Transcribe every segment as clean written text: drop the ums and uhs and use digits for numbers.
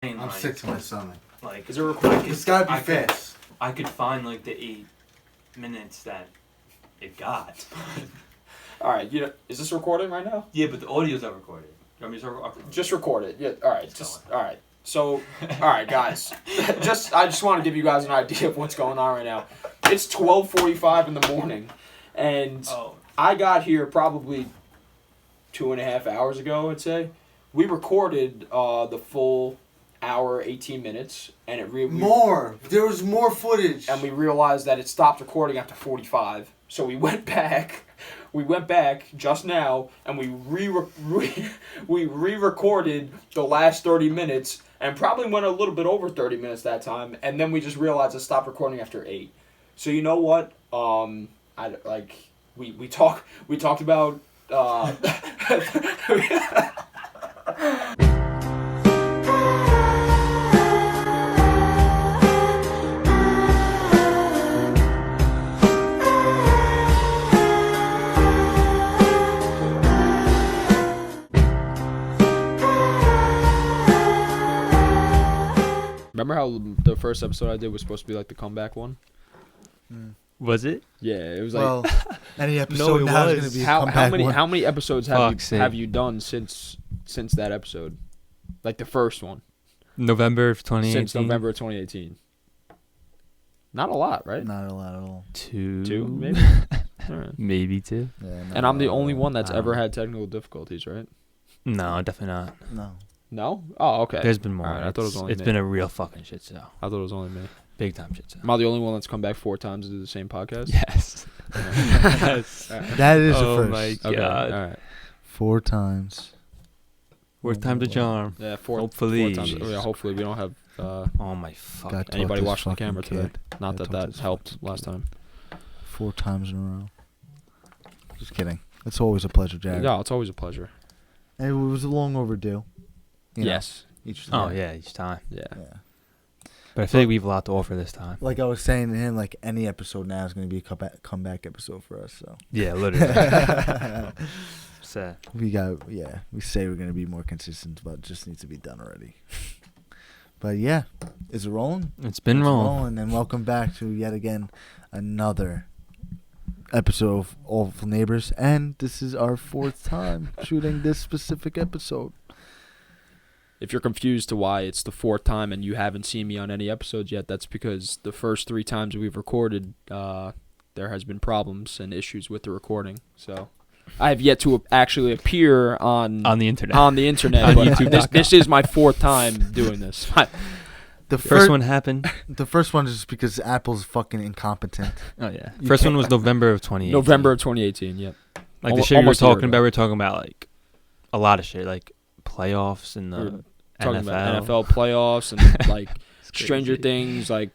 I'm sick to my stomach. Like, Is it recording? It's gotta be fast. I could find like the 8 minutes that it got. All right, is this recording right now? Yeah, but the audio's not recorded. You want me to Just record it. Yeah. All right. All right. So, all right, guys. I just want to give you guys an idea of what's going on right now. It's 12:45 in the morning, and I got here probably 2.5 hours ago. I'd say we recorded the full hour 18 minutes, and it more. There was more footage, and we realized that it stopped recording after 45. So we went back. We went back just now, and we re-recorded the last 30 minutes, and probably went a little bit over 30 minutes that time, and then we just realized it stopped recording after 8. So you know what? We talked about. Remember how the first episode I did was supposed to be like the comeback one? Was it? Yeah, it was like any episode now is going to be a comeback one. How many episodes have you done since that episode? Like the first one. November of 2018. Since November of 2018. Not a lot, right? Not a lot at all. Two maybe. All right. Maybe 2. Yeah, and I'm the only one that's ever had technical difficulties, right? No, definitely not. No? Oh, okay. There's been more. Right, I thought it was only It's me. been a real fucking shit show. I thought it was only me. Big time shit show. Am I the only one that's come back 4 times to do the same podcast? Yes. Yes. Right. That is a Oh first. my Okay. God. All right. 4 times. Fourth time to charm. Yeah, 4 Hopefully. 4 times. Oh, yeah, hopefully we don't have Oh my fuck. Got anybody this watching the fucking camera today. kid. Not Gotta that talk this helped fucking last kid. time. 4 times in a row. Just kidding. It's always a pleasure, Jared. Yeah, it's always a pleasure. And it was long overdue. You know, Yes. each time. Oh yeah, each time. Yeah. But I feel like we have a lot to offer this time. Like I was saying to him, like any episode now is going to be a comeback episode for us. So Yeah, literally. Sad. we say we're going to be more consistent, but it just needs to be done already. But yeah, is it rolling? It's been rolling. And welcome back to yet again another episode of Awful Neighbors, and this is our 4th time shooting this specific episode. If you're confused to why it's the 4th time and you haven't seen me on any episodes yet, that's because the first 3 times we've recorded, there has been problems and issues with the recording. So I have yet to actually appear on the internet. On the internet, On but YouTube.com. this is my 4th time doing this. The first one happened. The first one is just because Apple's fucking incompetent. Oh yeah. First one was November of 2018. November of 2018. Yep. Like the shit we were talking about. We were talking about like a lot of shit, like playoffs and the Talking NFL. about NFL playoffs and like Stranger Things, like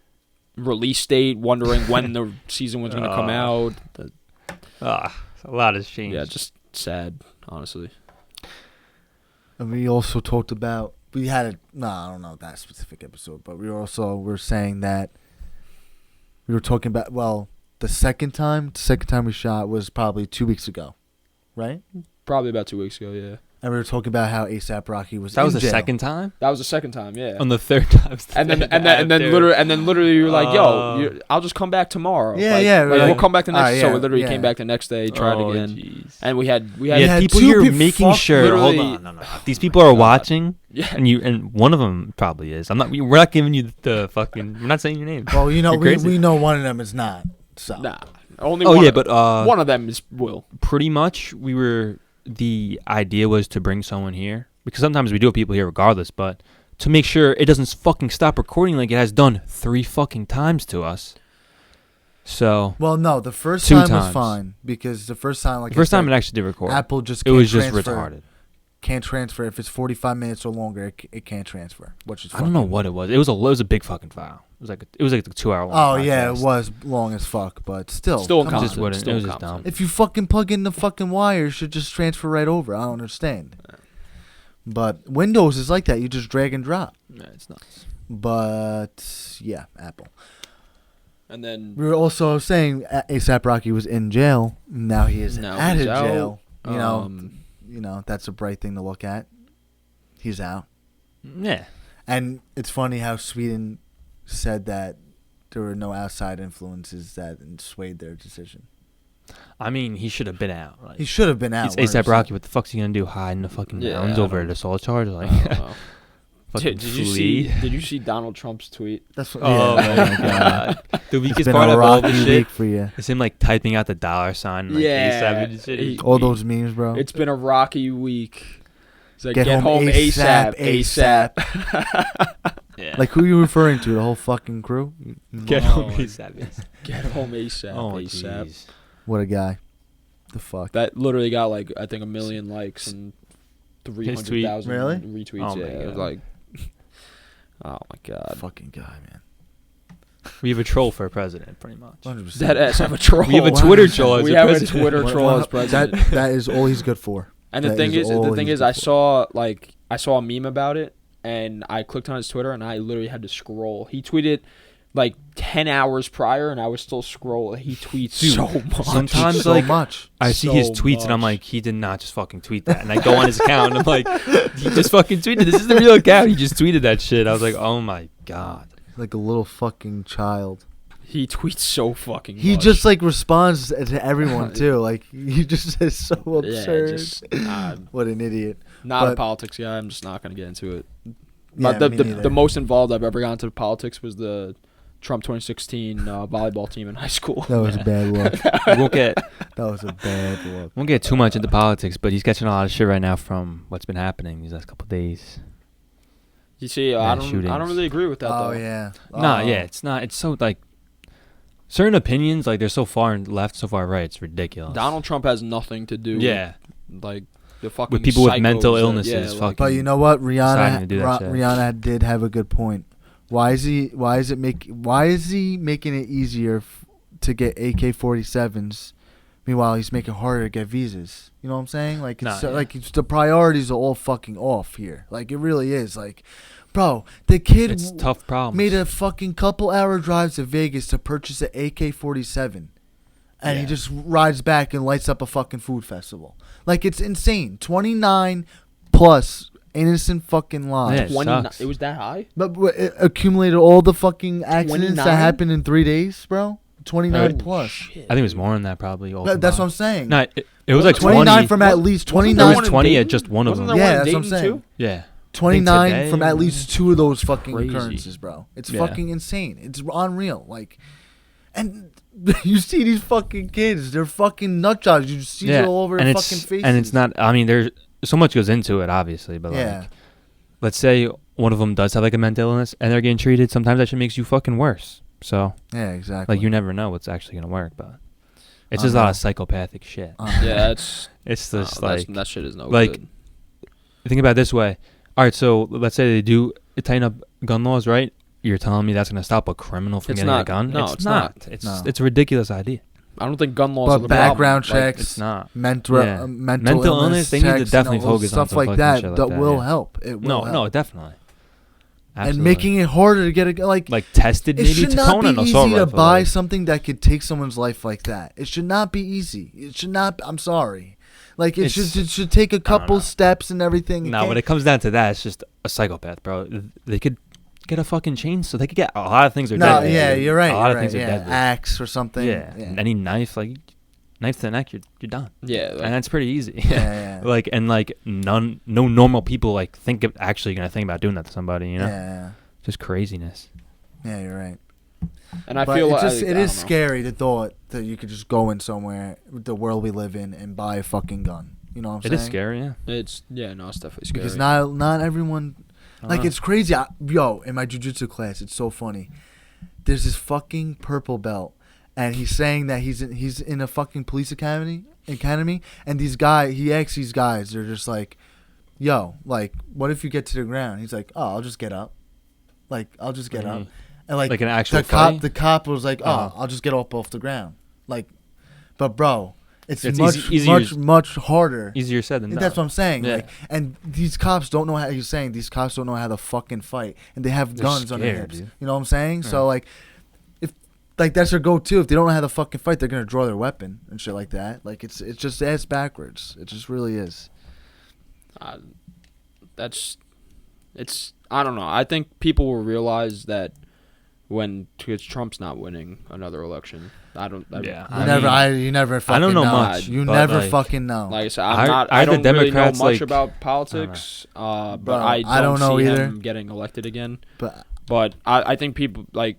release date, wondering when the season was going to come out. A lot has changed. Yeah, just sad, honestly. And we also talked about, I don't know that specific episode, but we're saying that we were talking about, the second time we shot was probably 2 weeks ago, right? Probably about 2 weeks ago, yeah. And we were talking about how A$AP Rocky was. That was in the jail. second time. That was the second time, yeah. On the third time. And then literally you were like, "Yo, I'll just come back tomorrow." Yeah, like, yeah. Like, we'll come back the next. So we literally yeah. came back the next day, tried again, Geez. and we had people 2 here people making sure. literally- Hold on, no. These people are watching, Yeah. and one of them probably is. We're not giving you the fucking. We're not saying your name. Well, You're crazy. we know one of them is not. So Nah, only. Oh one yeah, of, but one of them is Will. pretty much the idea was to bring someone here because sometimes we do have people here regardless, but to make sure it doesn't fucking stop recording like it has done 3 fucking times to us. So no, the first 2 time was times. fine because the first time, the first time it actually did record. Apple just It can't was just transfer. retarded. Can't transfer if it's 45 minutes or longer. It can't transfer, which is. I don't know what it was. It was a big fucking file. It was like a 2 hour long. Oh yeah, it podcast. was long as fuck, but still. Still come incompetent. on. It was just dumb. If you fucking plug in the fucking wire, it should just transfer right over. I don't understand. But Windows is like that. You just drag and drop. Yeah, it's nuts. But yeah, Apple. And then We were also saying A$AP Rocky was in jail. Now he is Now out he's of out. jail. You know, that's a bright thing to look at. He's out. Yeah. And it's funny how Sweden said that there were no outside influences that swayed their decision. I mean, he should have been out. Like, He should have been out. he's ASAP 100%. Rocky. What the fuck's he gonna do? Hide in the fucking mountains I over don't- an assault charge? Like, I don't know. fucking Did you flee? see? Did you see Donald Trump's tweet? That's what, Oh yeah. my god! The It's weakest been part a of all the rocky shit week for you. is him like typing out the dollar sign. Like, Yeah. ASAP and shit. He- All those memes, bro. It's been a rocky week. It's like, Get home ASAP, Yeah. Like, who are you referring to? The whole fucking crew? Get Oh, home my ASAP. Get home ASAP. Oh ASAP. jeez. What a guy. The fuck. That literally got like I think 1 million likes and tweet? 300,000 Really? retweets. Oh my yeah, it was God. like, oh my god, Fucking guy, man. We have a troll for a president, pretty much. 100%. that ass have a troll. We have a Wow. Twitter troll as We a have a president. Twitter troll as president. That is all he's good for. And the That thing is is, all the thing he's is, good I for. saw a meme about it, and I clicked on his Twitter, and I literally had to scroll. He tweeted like 10 hours prior, and I was still scrolling. He tweets Dude, so much. sometimes, so like, much. I see his So tweets and I'm much. like, he did not just fucking tweet that. And I go on his account and I'm like, he just fucking tweeted. This is the real account. He just tweeted that shit. I was like, oh my god. Like a little fucking child. He tweets so fucking. He much. just like responds to everyone too. Like he just is so yeah, absurd. just What an idiot. not a But- politics guy. I'm just not gonna get into it. Yeah, But me the neither. most involved I've ever gotten to politics was the Trump 2016 volleyball team in high school. That was a bad look. We won't get That was a bad look. too much into politics, but he's catching a lot of shit right now from what's been happening these last couple of days. You see, Mass I don't shootings. really agree with that Oh though. yeah. Nah, Oh. yeah, it's not. It's so like certain opinions, like they're so far left, so far right. It's ridiculous. Donald Trump has nothing to do. yeah, with, like the fucking with people with psychos mental that- illnesses, yeah, like- fucking. But you know what? Deciding to do that shit. Rihanna did have a good point. Why is he making it easier to get AK-47s? Meanwhile, he's making it harder to get visas. You know what I'm saying? Like, Nah, it's yeah. like the priorities are all fucking off here. Like, it really is. Like, bro, the kid it's tough problems. made a fucking couple-hour drive to Vegas to purchase an AK-47, and he Yeah. just rides back and lights up a fucking food festival. Like, it's insane. 29 plus innocent fucking lives. Yeah, it 29 sucks. it was that high? But it accumulated all the fucking accidents 29? that happened in 3 days, bro. 29 Oh, plus. shit. I think it was more than that probably. all That's what I'm combined. saying. No, it was like 29 20. from at least Wasn't there 29. There one was in 20 at Dayton? just one of Wasn't them. there Yeah, one in that's what I'm Dayton, saying. too? Yeah. 29 today, from at least 2 of those fucking Crazy. occurrences, bro. It's Yeah. fucking insane. It's unreal. Like, and you see these fucking kids. They're fucking nut jobs. You just see it all over and their it's fucking faces. and it's not. I mean, there's so much goes into it, obviously, but Yeah. like, let's say one of them does have like a mental illness and they're getting treated. Sometimes that shit makes you fucking worse. So Yeah, exactly. like you never know what's actually gonna work, but it's just a lot of psychopathic shit. Yeah, it's It's just that's- like that shit is no like, good. think about it this way. All right, so let's say they do tighten up gun laws, right? You're telling me that's gonna stop a criminal from It's getting not. a gun? No, it's not. It's a ridiculous idea. I don't think gun laws are But the background problem. Like, checks, It's not. mental, Yeah. mental Mental illness, illness they need to checks, definitely all focus on stuff some like fucking that. shit like that that, will yeah. help. It will No, help. no, definitely. And Absolutely. making it harder to get a like. tested It maybe should to not Conan be assault easy to rifle, buy like- something that could take someone's life like that. It should not be easy. It should not. I'm sorry. Like it should take a couple know. steps and everything. No, when it comes down to that, it's just a psychopath, bro. They could get a fucking chainsaw. They could get a lot of things are no, deadly. yeah, you're right. A lot you're of things right, are yeah. deadly. Axe or something. Yeah. yeah. Any knife, like knife to the neck, you're done. Yeah, like, And that's pretty easy. Yeah, yeah. like no normal people like actually gonna think about doing that to somebody. You know, Yeah, just craziness. yeah, you're right. and I But feel it like just I it don't is know. scary the thought that you could just go in somewhere, the world we live in, and buy a fucking gun. You know what I'm It saying? is scary, yeah. It's definitely scary. Because not everyone. Like Uh-huh. it's crazy. Yo, in my jujitsu class, it's so funny. There's this fucking purple belt, and he's saying that he's in a fucking police academy, and he asks these guys, they're just like, yo, like, what if you get to the ground? He's like, oh, I'll just get up. Like, I'll just get up. Mhm. And like Like an actual the cop was like, oh, Uh-huh. I'll just get up off the ground. Like, but bro, it's It's much easier- much harder. Easier said than done. That's what I'm saying. Yeah. Like, and these cops don't know how. He's saying these cops don't know how to fucking fight, and they have They're guns on their scared, hips. dude. You know what I'm saying? Yeah. So like, if like that's their go-to. If they don't know how to fucking fight, they're gonna draw their weapon and shit like that. Like it's just ass backwards. It just really is. That's it's. I don't know. I think people will realize that because Trump's not winning another election. You never fucking I don't know know. much. You but, never like, fucking know. Like I said, I don't the really know Democrats, much like, about politics, but Bro, I don't know see either. him getting elected again. But I think people like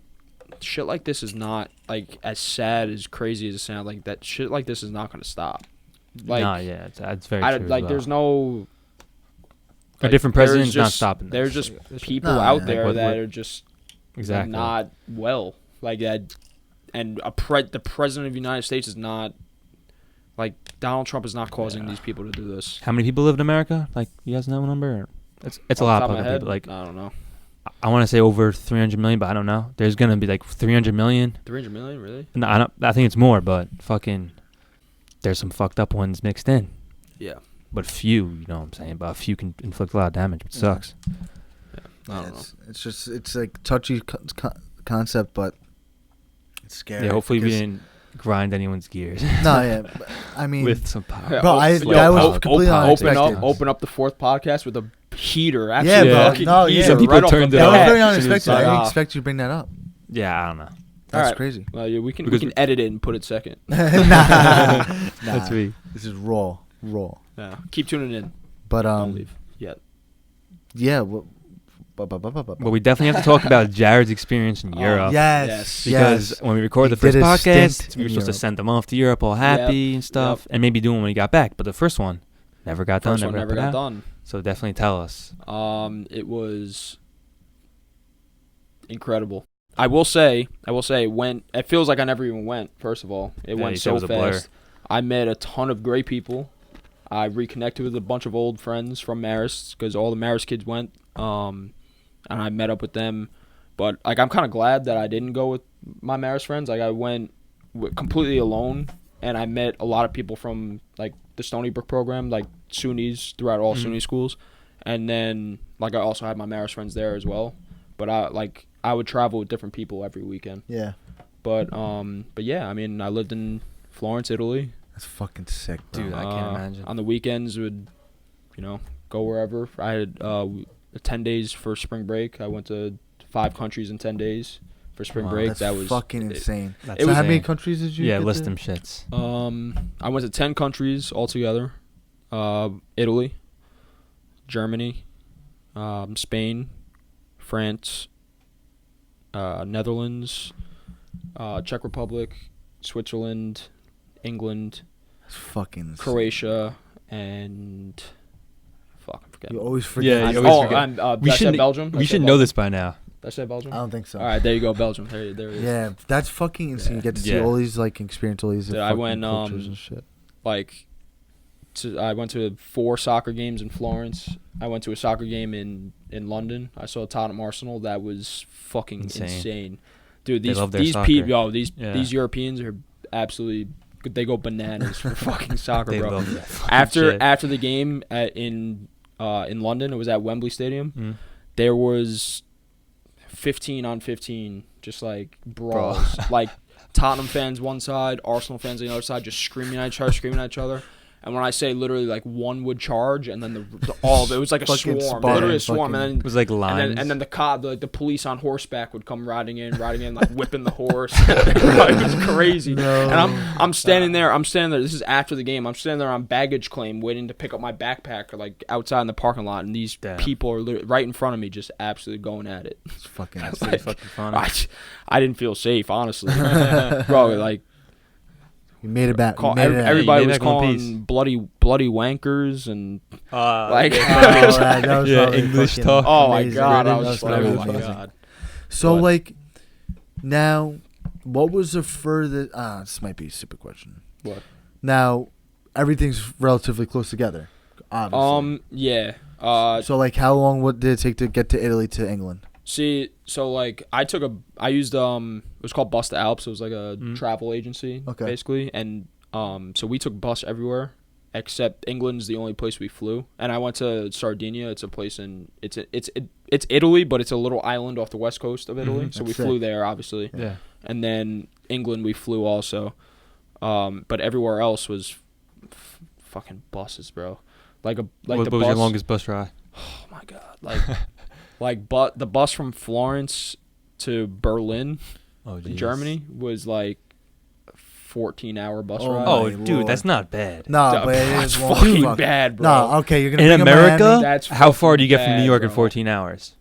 shit like this is not like as sad as crazy as it sounds. Like that shit like this is not gonna stop. Like, no, yeah, that's very true. like there's no. A Like, different president's not stopping. There's this. just people out there that are just exactly not well, like that, and the president of the United States is not, like Donald Trump is not causing these people to do this. How many people live in America? Like, you guys know a number? It's a lot of people. Like, I don't know. I want to say over 300 million, but I don't know. There's gonna be like 300 million. 300 million, really? No, I don't. I think it's more, but fucking, there's some fucked up ones mixed in. Yeah. But few, you know what I'm saying? But a few can inflict a lot of damage. It sucks. Yeah. I don't know. It's like touchy concept, but it's scary. Yeah, hopefully we didn't grind anyone's gears. No, yeah. But, I mean, with some power. Yeah, bro, that was completely unexpected. Open up the fourth podcast with a heater. Yeah, Actually, bro. fucking No, heater yeah. Some people right off turned the it That off. was bat. very Like, unexpected. I like, didn't expect you to bring that up. Yeah, I don't know. That's Alright. crazy. Well, yeah, we can Because edit it and put it second. nah. That's me. This is raw. Yeah. Keep tuning in. But Don't leave yet. yeah. But we definitely have to talk about Jared's experience in Europe. Yes. Because when we recorded the He first did a podcast, stint we were in supposed to Europe. send them off to Europe all happy and stuff, and maybe do one when he got back. But the first one never got First done. one never put got out. done. So definitely tell us. It was incredible. I will say, it feels like I never even went. First of all, it went so fast. I met a ton of great people. I reconnected with a bunch of old friends from Marist because all the Marist kids went, and I met up with them. But like, I'm kind of glad that I didn't go with my Marist friends. Like, I went completely alone, and I met a lot of people from like the Stony Brook program, like SUNYs throughout all SUNY schools, and then like I also had my Marist friends there as well. But I would travel with different people every weekend. Yeah. But yeah, I mean, I lived in Florence, Italy. That's fucking sick, bro. Dude, I can't imagine. On the weekends, would go wherever. I had 10 days for spring break. I went to 5 countries in 10 days for spring break. That's that was fucking insane. That's So how insane. many countries did you? Yeah, get list to? them shits. I went to 10 countries altogether. Italy, Germany, Spain, France, Netherlands, Czech Republic, Switzerland, England, That's fucking insane. Croatia, and fuck, I forget. You always forget. Yeah, you Oh, always forget. did I say Belgium? We should know this by now. Did I say Belgium? I don't think so. All right, there you go, Belgium. There it is. Yeah, that's fucking insane. Yeah. You get to see Yeah. all these, like, experience all these Dude, I fucking went, cultures and shit. Like, I went to 4 soccer games in Florence. I went to a soccer game in London. I saw Tottenham Arsenal. That was fucking insane. Dude, They these love their these soccer. people, Yeah. these Europeans are absolutely. They go bananas for fucking soccer, They bro. love that fucking shit. After the game in London, it was at Wembley Stadium. Mm. There was 15 on 15, just like brawls. Like Tottenham fans one side, Arsenal fans on the other side, just screaming at each other. And when I say literally, like, one would charge, and then all of it was like a Fucking swarm, sparring, literally a swarm, fucking- and It was like lines. then the cop, the police on horseback would come riding in, like whipping the horse. It was crazy. No. And I'm standing there. This is after the game. I'm standing there on baggage claim, waiting to pick up my backpack, or like outside in the parking lot, and these Damn. people are right in front of me, just absolutely going at it. It's fucking That's insane. pretty fucking funny. I didn't feel safe, honestly, bro. Like. You made it back. You made it out. Everybody You made was it back in one calling bloody wankers and like Oh, that was Yeah, probably English fucking talk. oh my amazing. god, I That was probably like, oh my amazing. god. So, But- like, now, what was the furthest... this might be a stupid question. What? Now, everything's relatively close together, obviously. Yeah. So, like, how long did it take to get to Italy to England? See, so like I used it was called Bus to Alps. It was like a travel agency, Okay. basically, and so we took bus everywhere except England's the only place we flew. And I went to Sardinia. It's a place in it's Italy, but it's a little island off the west coast of Italy. So we That's flew sick. there, obviously. Yeah. And then England we flew also, but everywhere else was fucking buses, bro. Like What the was bus. your longest bus ride? Oh my god! Like Like, but the bus from Florence to Berlin in geez. Germany was like 14-hour bus ride. Oh, my dude, Lord. that's not bad. No, Duh, but it that's is long fucking as fuck. bad, bro. No, okay, you're gonna In bring America, Miami. That's how far do you get from bad, New York in bro. 14 hours?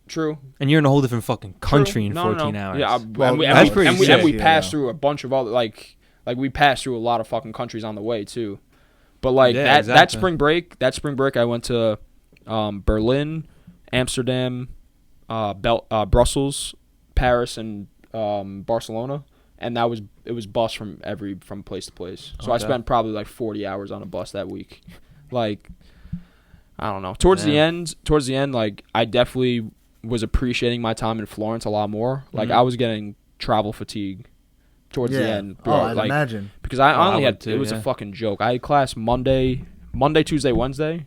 True. And you're in a whole different fucking country True. in No, 14 no. hours. Yeah, Well, that's pretty and we sick. passed Yeah. through a bunch of other like we passed through a lot of fucking countries on the way too. But like Yeah, that exactly. spring break I went to Berlin, Amsterdam, Brussels, Paris, and Barcelona, and it was bus from place to place. So I Okay. spent probably like 40 hours on a bus that week. Like, I don't know. Towards the end, like I definitely was appreciating my time in Florence a lot more. Like Mhm. I was getting travel fatigue towards the end, bro. Oh, I'd like, imagine. because I I only would had too, it was a yeah. fucking joke. I had class Monday, Tuesday, Wednesday,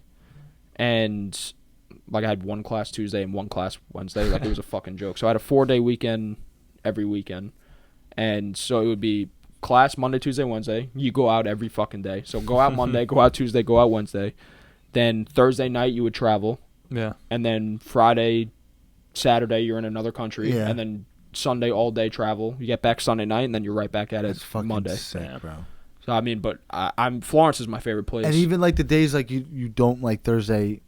and like I had one class Tuesday and one class Wednesday. Like it was a fucking joke. So I had a 4-day weekend every weekend, and so it would be class Monday, Tuesday, Wednesday. You go out every fucking day. So go out Monday, go out Tuesday, go out Wednesday. Then Thursday night you would travel, Yeah. and then Friday, Saturday you're in another country, Yeah. and then Sunday all day travel. You get back Sunday night, and then you're right back at That's it fucking Monday. sick, Yeah. bro. So I mean, but I'm Florence is my favorite place. And even like the days like you don't like Thursday,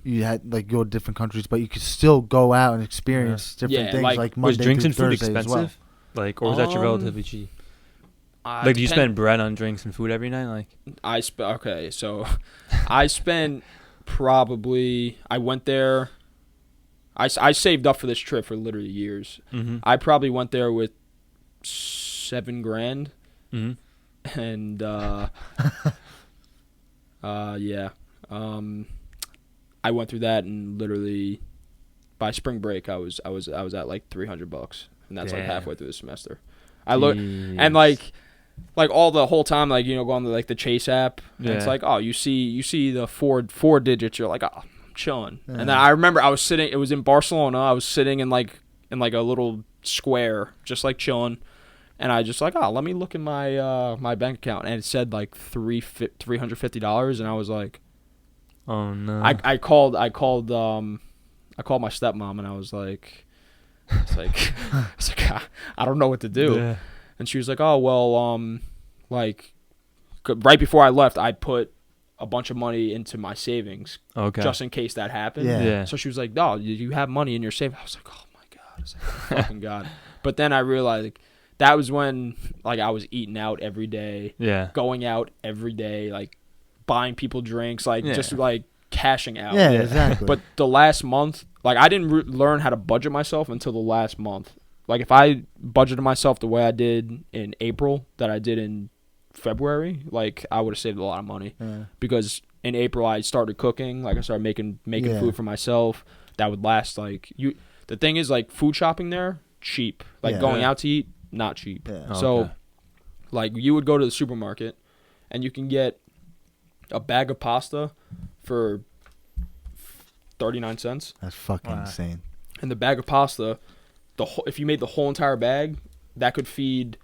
you had like go to different countries, but you could still go out and experience different Yeah, things like, like Was Monday drinks through and food Thursday as expensive? well. Like, or was that your relatively cheap? Like, do you spend bread on drinks and food every night? Like, Okay, so I spent probably I went there. I saved up for this trip for literally years. mm-hmm. I probably went there with $7,000, Mm-hmm. and yeah, I went through that, and literally by spring break I was at like $300, and that's like Damn. halfway through the semester. I look and like all the whole time, like, you know, going to like the Chase app, and it's Yeah. like, oh, you see the four digits, you're like, oh, I'm chilling. Yeah. And then I remember I was sitting, it was in Barcelona, I was sitting in like a little square, just like chilling, and I just like, oh, let me look in my my bank account, and it said like $350, and I was like, Oh no. I called my stepmom, and I was like, I don't know what to do. Yeah. And she was like, oh, well, like, right before I left, I put a bunch of money into my savings Okay. just in case that happened. Yeah. Yeah. So she was like, no, you have money in your savings. I was like, oh, my God. I was like, oh, fucking God. But then I realized, like, that was when, like, I was eating out every day, Yeah. going out every day, like, buying people drinks, like, Yeah. just, like, cashing out. Yeah, Yeah. exactly. But the last month, like, I didn't learn how to budget myself until the last month. Like, if I budgeted myself the way I did in April that I did in February, like, I would have saved a lot of money. yeah. Because in April, I started cooking. Like, I started making Yeah. food for myself. That would last, like, the thing is, like, food shopping there, cheap. Like, Yeah. going out to eat, not cheap. Yeah. Oh, So, okay. like, you would go to the supermarket, and you can get a bag of pasta for 39 cents. That's fucking Wow. insane. And the bag of pasta, if you made the whole entire bag, that could feed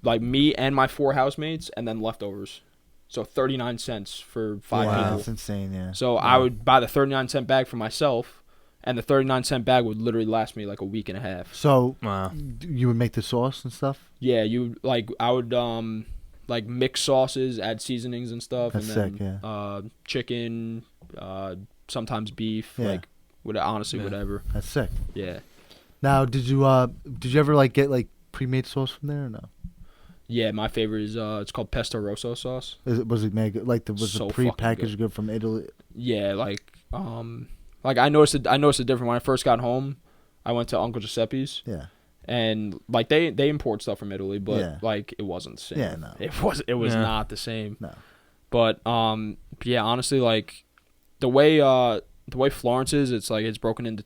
like me and my 4 housemates, and then leftovers. So 39 cents for 5 wow, people. that's insane. Yeah. So I would buy the 39-cent bag for myself, and the 39-cent bag would literally last me like a week and a half. So Wow. you would make the sauce and stuff. Yeah, I would like mix sauces, add seasonings and stuff, That's and then sick, chicken, sometimes beef, Yeah. like honestly Yeah. whatever. That's sick. Yeah. Now, did you ever like get like pre-made sauce from there or no? Yeah, my favorite is it's called pesto rosso sauce. Was it made like was So the fucking pre-packaged good from Italy? Yeah, like I noticed it different when I first got home. I went to Uncle Giuseppe's, Yeah. and like they import stuff from Italy, but Yeah. like it wasn't the same. Yeah, no. It was Yeah. not the same. No. But yeah, honestly, like the way Florence is, it's like it's broken into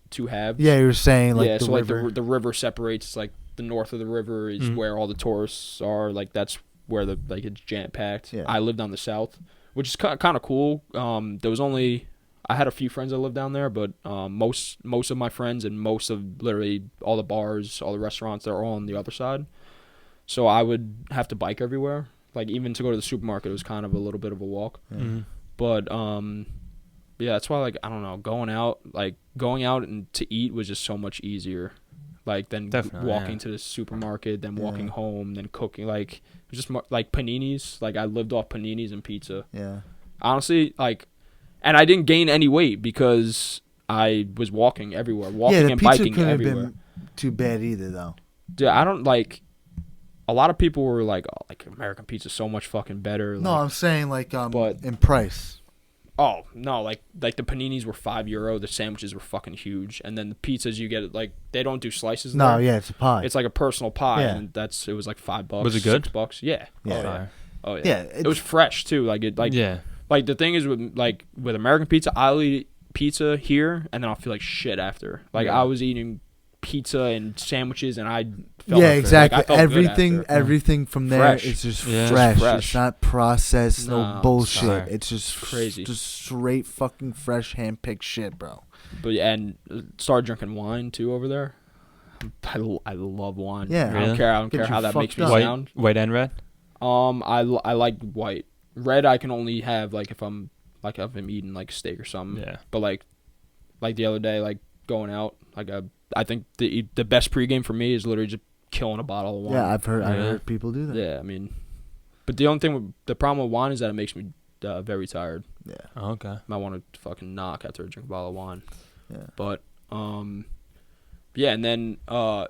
two halves. Yeah, you were saying like yeah, the so river. like the river separates. It's like the north of the river is Mhm. where all the tourists are. Like that's where it's jam packed. Yeah. I lived on the south, which is kind of cool. There was only I had a few friends that lived down there, but most of my friends and most of literally all the bars, all the restaurants, they're all on the other side. So I would have to bike everywhere. Like even to go to the supermarket, it was kind of a little bit of a walk. Yeah. Mm-hmm. But yeah, that's why, like, I don't know, going out and to eat was just so much easier. Like, than walking to the supermarket, then walking home, then cooking. Like, just like paninis. Like, I lived off paninis and pizza. Yeah. Honestly, like, and I didn't gain any weight because I was walking everywhere, walking and biking everywhere. Yeah, the pizza couldn't have been too bad either, though. Dude, I don't, like, a lot of people were like, oh, like, American pizza's so much fucking better. No, like, I'm saying, like, but in price. Oh, no, like the paninis were €5. The sandwiches were fucking huge. And then the pizzas you get, like, they don't do slices No, there. yeah, it's a pie. It's like a personal pie, Yeah. and it was like $5. Was it good? $6. Yeah. Yeah. Oh, yeah. Yeah, it was fresh, too. Like, like, the thing is with American pizza, I'll eat pizza here, and then I'll feel like shit after. Like, I was eating pizza and sandwiches, and I felt exactly. Like, I felt everything from there fresh. is just fresh. It's not processed, no bullshit. Sorry. It's just crazy, just straight fucking fresh, hand-picked shit, bro. But and started drinking wine too over there. I love wine. Yeah, I don't care how that makes me sound. White and red. I like white. Red I can only have like if I'm eating like steak or something. Yeah. But like the other day, like going out, like I think the best pregame for me is literally just killing a bottle of wine. Yeah, I've heard people do that. Yeah, I mean, but the problem with wine is that it makes me very tired. Yeah. Oh, okay. I want to fucking knock after I drink a bottle of wine. Yeah. But yeah, and then I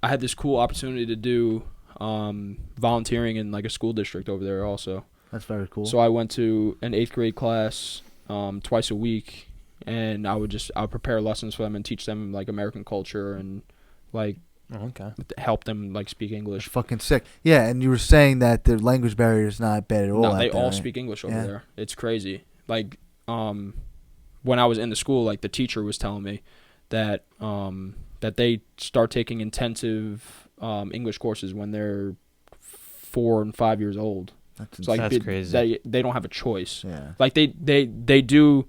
had this cool opportunity to do volunteering in like a school district over there also. That's very cool. So I went to an 8th grade class twice a week. And I would prepare lessons for them and teach them like American culture and like help them like speak English. That's fucking sick. Yeah, and you were saying that the language barrier is not bad at all. No, they all speak English over there. It's crazy. Like when I was in the school, like the teacher was telling me that that they start taking intensive English courses when they're 4 and 5 years old. That's crazy. They don't have a choice. Yeah. Like they do.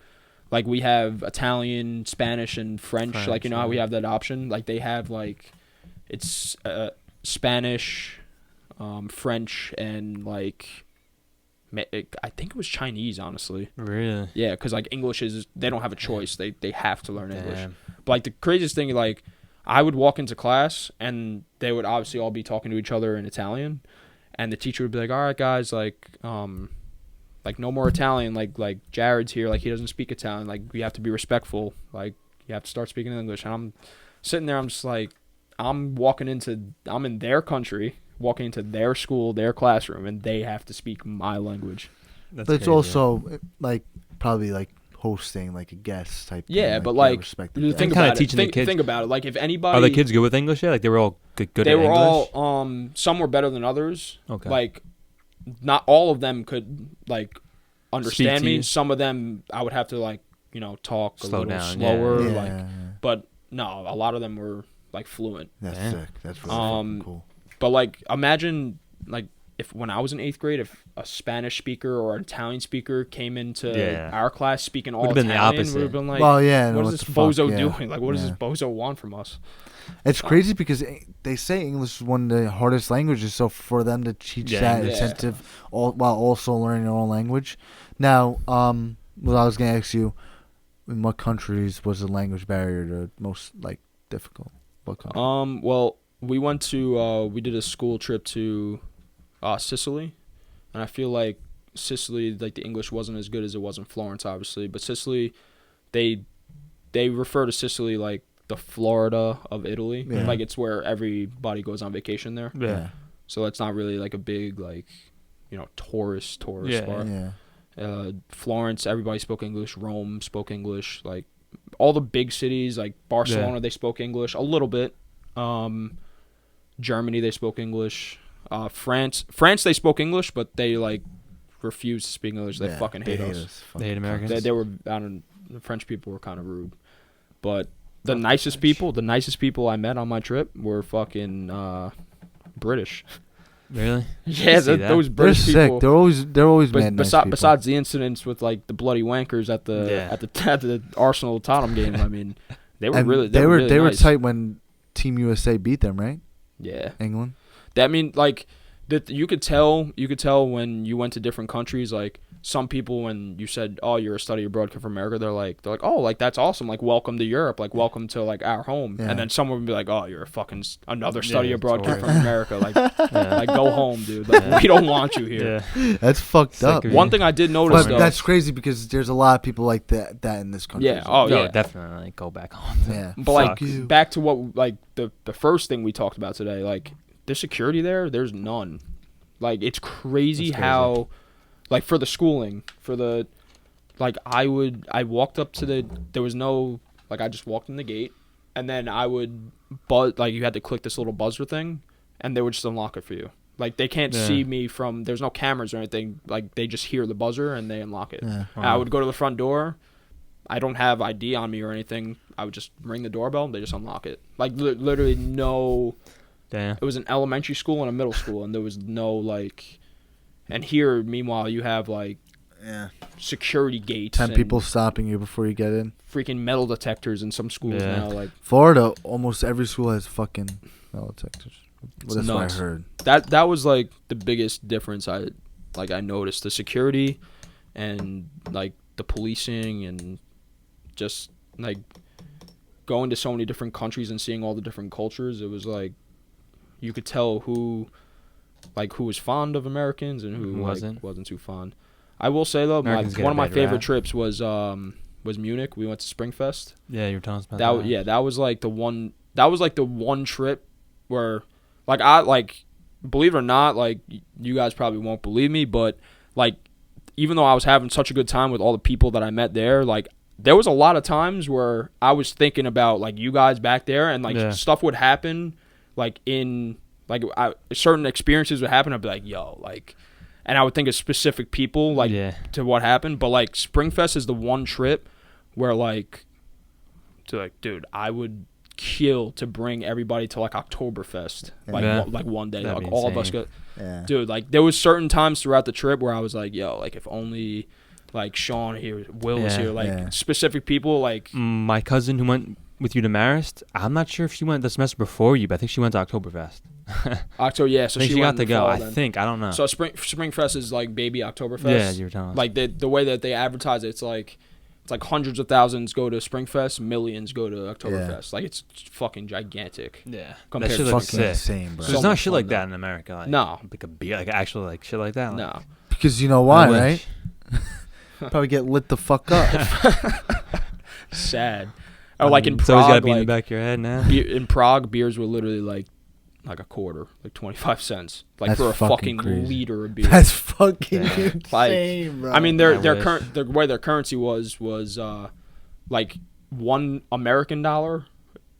Like, we have Italian, Spanish, and French. Like, you know how we have that option? Like, they have, like, it's Spanish, French, and, like, I think it was Chinese, honestly. Really? Yeah, because, like, English is, they don't have a choice. They have to learn English. But, like, the craziest thing, like, I would walk into class, and they would obviously all be talking to each other in Italian. And the teacher would be like, all right, guys, like no more Italian, like Jared's here, like he doesn't speak Italian, like we have to be respectful, like you have to start speaking English. And I'm sitting there, I'm just like, I'm in their country, walking into their school, their classroom, and they have to speak my language. But it's crazy. Also like probably like hosting like a guest type thing. Yeah, but like think about it. Think about it. Like if anybody, are the kids good with English? Yeah, like they were all good at English. They were all some were better than others. Okay. Like not all of them could like understand me. Some of them I would have to like, you know, talk slow a little down, slower. Yeah. Like, but no, a lot of them were like fluent. That's sick. That's really cool. But like, imagine like if when I was in 8th grade, if a Spanish speaker or an Italian speaker came into our class speaking all Italian, we would have been like, well, yeah, what is this bozo doing? Like, what does this bozo want from us? It's crazy because they say English is one of the hardest languages, so for them to teach that incentive while also learning their own language. Now, what I was going to ask you, in what countries was the language barrier the most like difficult? What country? Well, we went to we did a school trip to Sicily, and I feel like Sicily, like the English wasn't as good as it was in Florence, obviously, but Sicily, they refer to Sicily like the Florida of Italy. Yeah. Like it's where everybody goes on vacation there. Yeah. So it's not really like a big like, you know, tourist spot. Yeah. Florence, everybody spoke English. Rome spoke English. Like all the big cities, like Barcelona, they spoke English a little bit. Germany, they spoke English. France, they spoke English, but they like refused to speak English. They fucking hate us. They hate Americans. They were. The French people were kind of rude, but the nicest people I met on my trip were fucking British. Really? Yeah, those British people. Sick. They're always mad nice people. Besides the incidents with like the bloody wankers at the Arsenal Tottenham game, I mean, they were really they were nice. Tight when Team USA beat them, right? Yeah, England. That mean like that you could tell when you went to different countries. Like some people, when you said, "Oh, you're a study abroad kid from America," they're like, "Oh, like that's awesome! Like, welcome to Europe! Like, welcome to like our home." Yeah. And then someone would be like, "Oh, you're a fucking another study Yeah, abroad kid totally. from America! Like, Yeah. like go home, dude! Like, we don't want you here." Yeah. That's fucked Sick up. of One you. thing I did notice But though, that's crazy because there's a lot of people like that in this country. Yeah, oh, No, yeah. definitely. Like, go back home. Yeah. but like Fuck you. back to what like the first thing we talked about today, like the security there's none. Like it's crazy That's crazy. how, like for the schooling, for the, like I walked up to there was no, like I just walked in the gate, and then I would buzz, like you had to click this little buzzer thing, and they would just unlock it for you. Like they can't Yeah. see me from, there's no cameras or anything, like they just hear the buzzer and they unlock it. Yeah. I would go to the front door. I don't have ID on me or anything. I would just ring the doorbell and they just unlock it. Like literally no. Damn. It was an elementary school and a middle school, and there was no like. And here, meanwhile, you have like Yeah. security gates. 10 and people stopping you before you get in. Freaking metal detectors in some schools Yeah. now. Like Florida, almost every school has fucking metal detectors. It's Well, that's nuts. what I heard. that was like the biggest difference I noticed, the security, and like the policing, and just like going to so many different countries and seeing all the different cultures. It was like you could tell who was fond of Americans and who Wasn't. wasn't too fond. I will say though, Americans get one a of my bad favorite rap. trips was Munich. We went to Springfest. Yeah, you were telling us about That that. yeah, that was like the one. That was like the one trip where, like, I like, believe it or not, like you guys probably won't believe me, but like, even though I was having such a good time with all the people that I met there, like, there was a lot of times where I was thinking about like you guys back there, and like Yeah. stuff would happen, like in like certain experiences would happen. I'd be like, yo, like, and I would think of specific people like Yeah. to what happened. But like Springfest is the one trip where like, dude, I would kill to bring everybody to like Oktoberfest, like Yeah. like one day, That'd like be all of us insane. go. Yeah. Dude, like there was certain times throughout the trip where I was like, yo, like if only like Sean here, Will was Yeah. here, like Yeah. specific people, like My cousin who went with you to Marist, I'm not sure if she went the semester before you, but I think she went to Oktoberfest. October. Yeah, so I think she went got in to the go. fall I then. think. I don't know. So Springfest is like baby Oktoberfest. Yeah, you were telling us. Like the way that they advertise it, it's like hundreds of thousands go to Springfest, millions go to Oktoberfest. Like it's fucking gigantic. yeah. compared That to shit looks Fucking sick. insane, bro. So there's So not much shit fun, like though. that in America. Like, No. Like a beer, like actual like shit like that. Like, No. Because you know why, I right? wish. Probably get lit the fuck up. Sad. Or like in It's always Prague, gotta be in the like, back of your head now. in Prague, beers were literally like a quarter, like 25 cents, like That's for a fucking fucking crazy. liter of beer. That's fucking Yeah. insane, bro. I mean, I their wish. the way their currency was like $1 American dollar,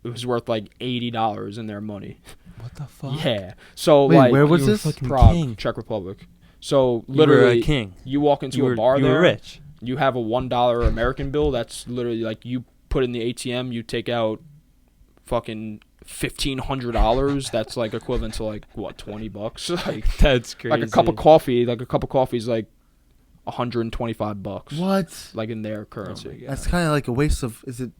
it was worth like $80 in their money. What the fuck? Yeah. So Wait, like where was You were this? fucking Prague, king. Czech Republic. So You were literally, a king. you walk into You were, a bar you there. were rich. You have a $1 American bill. That's literally like you put in the ATM. You take out fucking $1,500. That's like equivalent to like what, $20? Like That's crazy. like a cup of coffee. Like a cup of coffee is like $125. What? Like in their Oh currency. my God. That's kind of like a waste of. Is it?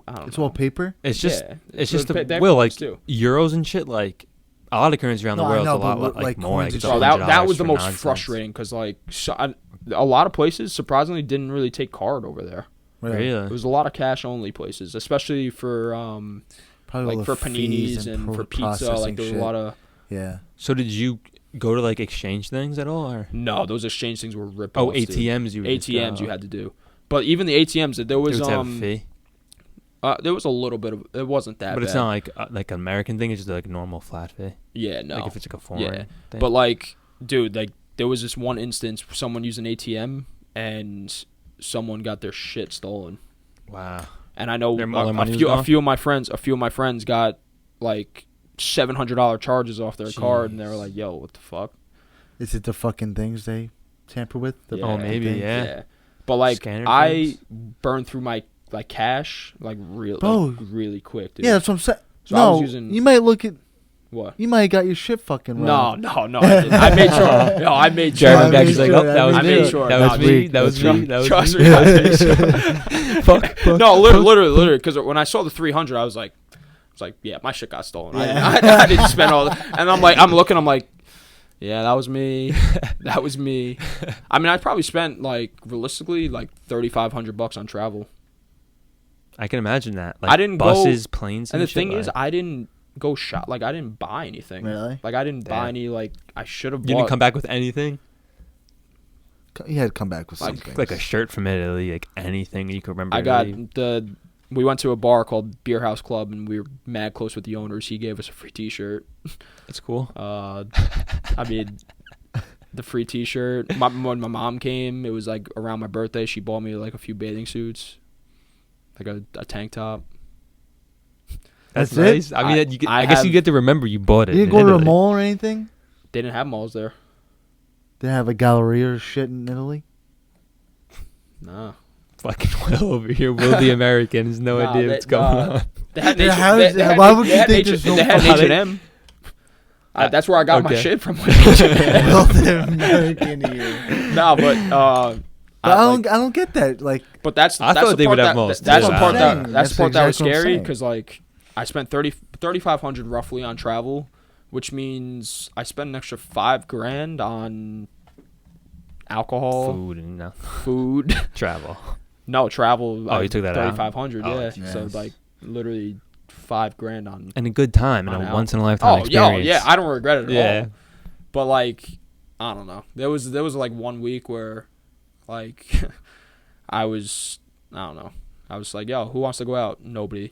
I don't It's know. all paper. It's just Yeah. it's So just they- the they have will like coins, too. euros and shit. Like a lot of currency around the No, I world know, is a lot but like like more. coins Like and it's So shit. that was $100 the for most nonsense. frustrating because like a lot of places surprisingly didn't really take card over there. Really? It Really? was a lot of cash only places, especially for Probably all like the for fees paninis and for pizza. processing Like there was shit. a lot of Yeah. So did you go to like exchange things at all? Or no, those exchange things were ripped. oh, off, dude. ATMs you would just ATMs go. you had to do, but even the ATMs there They was would have a fee, there was a little bit of it wasn't that but bad. it's not like an American thing. It's just like a normal flat fee. Yeah, no. Like if it's like a foreign Yeah. thing. But like, dude, like there was this one instance where someone used an ATM and someone got their shit stolen. wow. And I know All their money was a gone? few of my friends got like $700 charges off their card, and they were like, "Yo, what the fuck?" Is it the fucking things they tamper with? The Yeah. Oh, maybe, things? yeah. But like, Scanner I things? burned through my like cash like Bro. really quick, dude. Yeah, that's what I'm saying. So I no, was using- you might look at. What? You might have got your shit fucking wrong. No, I didn't. I made sure. No, I made sure. Jeremy Jeremy back back is like, sure, oh, that was I me. made sure. That That's was me. weak, That was that's me. weak. That was Trust me. me, I made sure. Fuck. No, literally, because when I saw the 300, I was like, yeah, my shit got stolen. Yeah. I didn't spend all that. And I'm looking, I'm like, Yeah, that was me. That was me. I mean, I probably spent like realistically like $3,500 on travel. I can imagine that. Like I didn't buses, planes, and the shit, thing is, like- I didn't go shop. Like I didn't buy anything. Really? Like I didn't buy Damn. any. Like I should have. you didn't come back with anything. You had to come back with Like- something. Like a shirt from Italy, like anything you could remember. I got Italy. we went to a bar called Beer House Club, and we were mad close with the owners. He gave us a free T-shirt. That's cool. I mean, the free T-shirt. When my mom came, it was like around my birthday. She bought me like a few bathing suits, like a tank top. That's nice. it? I mean, I I guess have- you get to remember you bought it. You didn't in go to a Italy. mall or anything? They didn't have malls there. They have a galleria or shit in Italy? Nah. Fucking Will over here. Will the Americans no Nah, idea they- what's going nah. on? They had Yeah, H- how they- is- they had- why would they you had think H- there's no They had fucking- H&M. That's where I got my Okay. shit from. Well, the American here. No, but But I don't get that. Like, but that's I that's thought the they part would have that, malls, that's too. the part I that don't know. that's the part That's that was exactly what I'm scary saying. because like I spent 3,500 roughly on travel, which means I spent an extra $5,000 on alcohol, Food and food. travel. No travel. Oh, you took that out? 3,500. Oh, Yeah, yes. so like literally $5,000 on. And a good time and On a out. once in a lifetime Oh yeah, experience. yeah. I don't regret it at Yeah. all. But like, I don't know. There was like 1 week where, like, I don't know. I was like, yo, who wants to go out? Nobody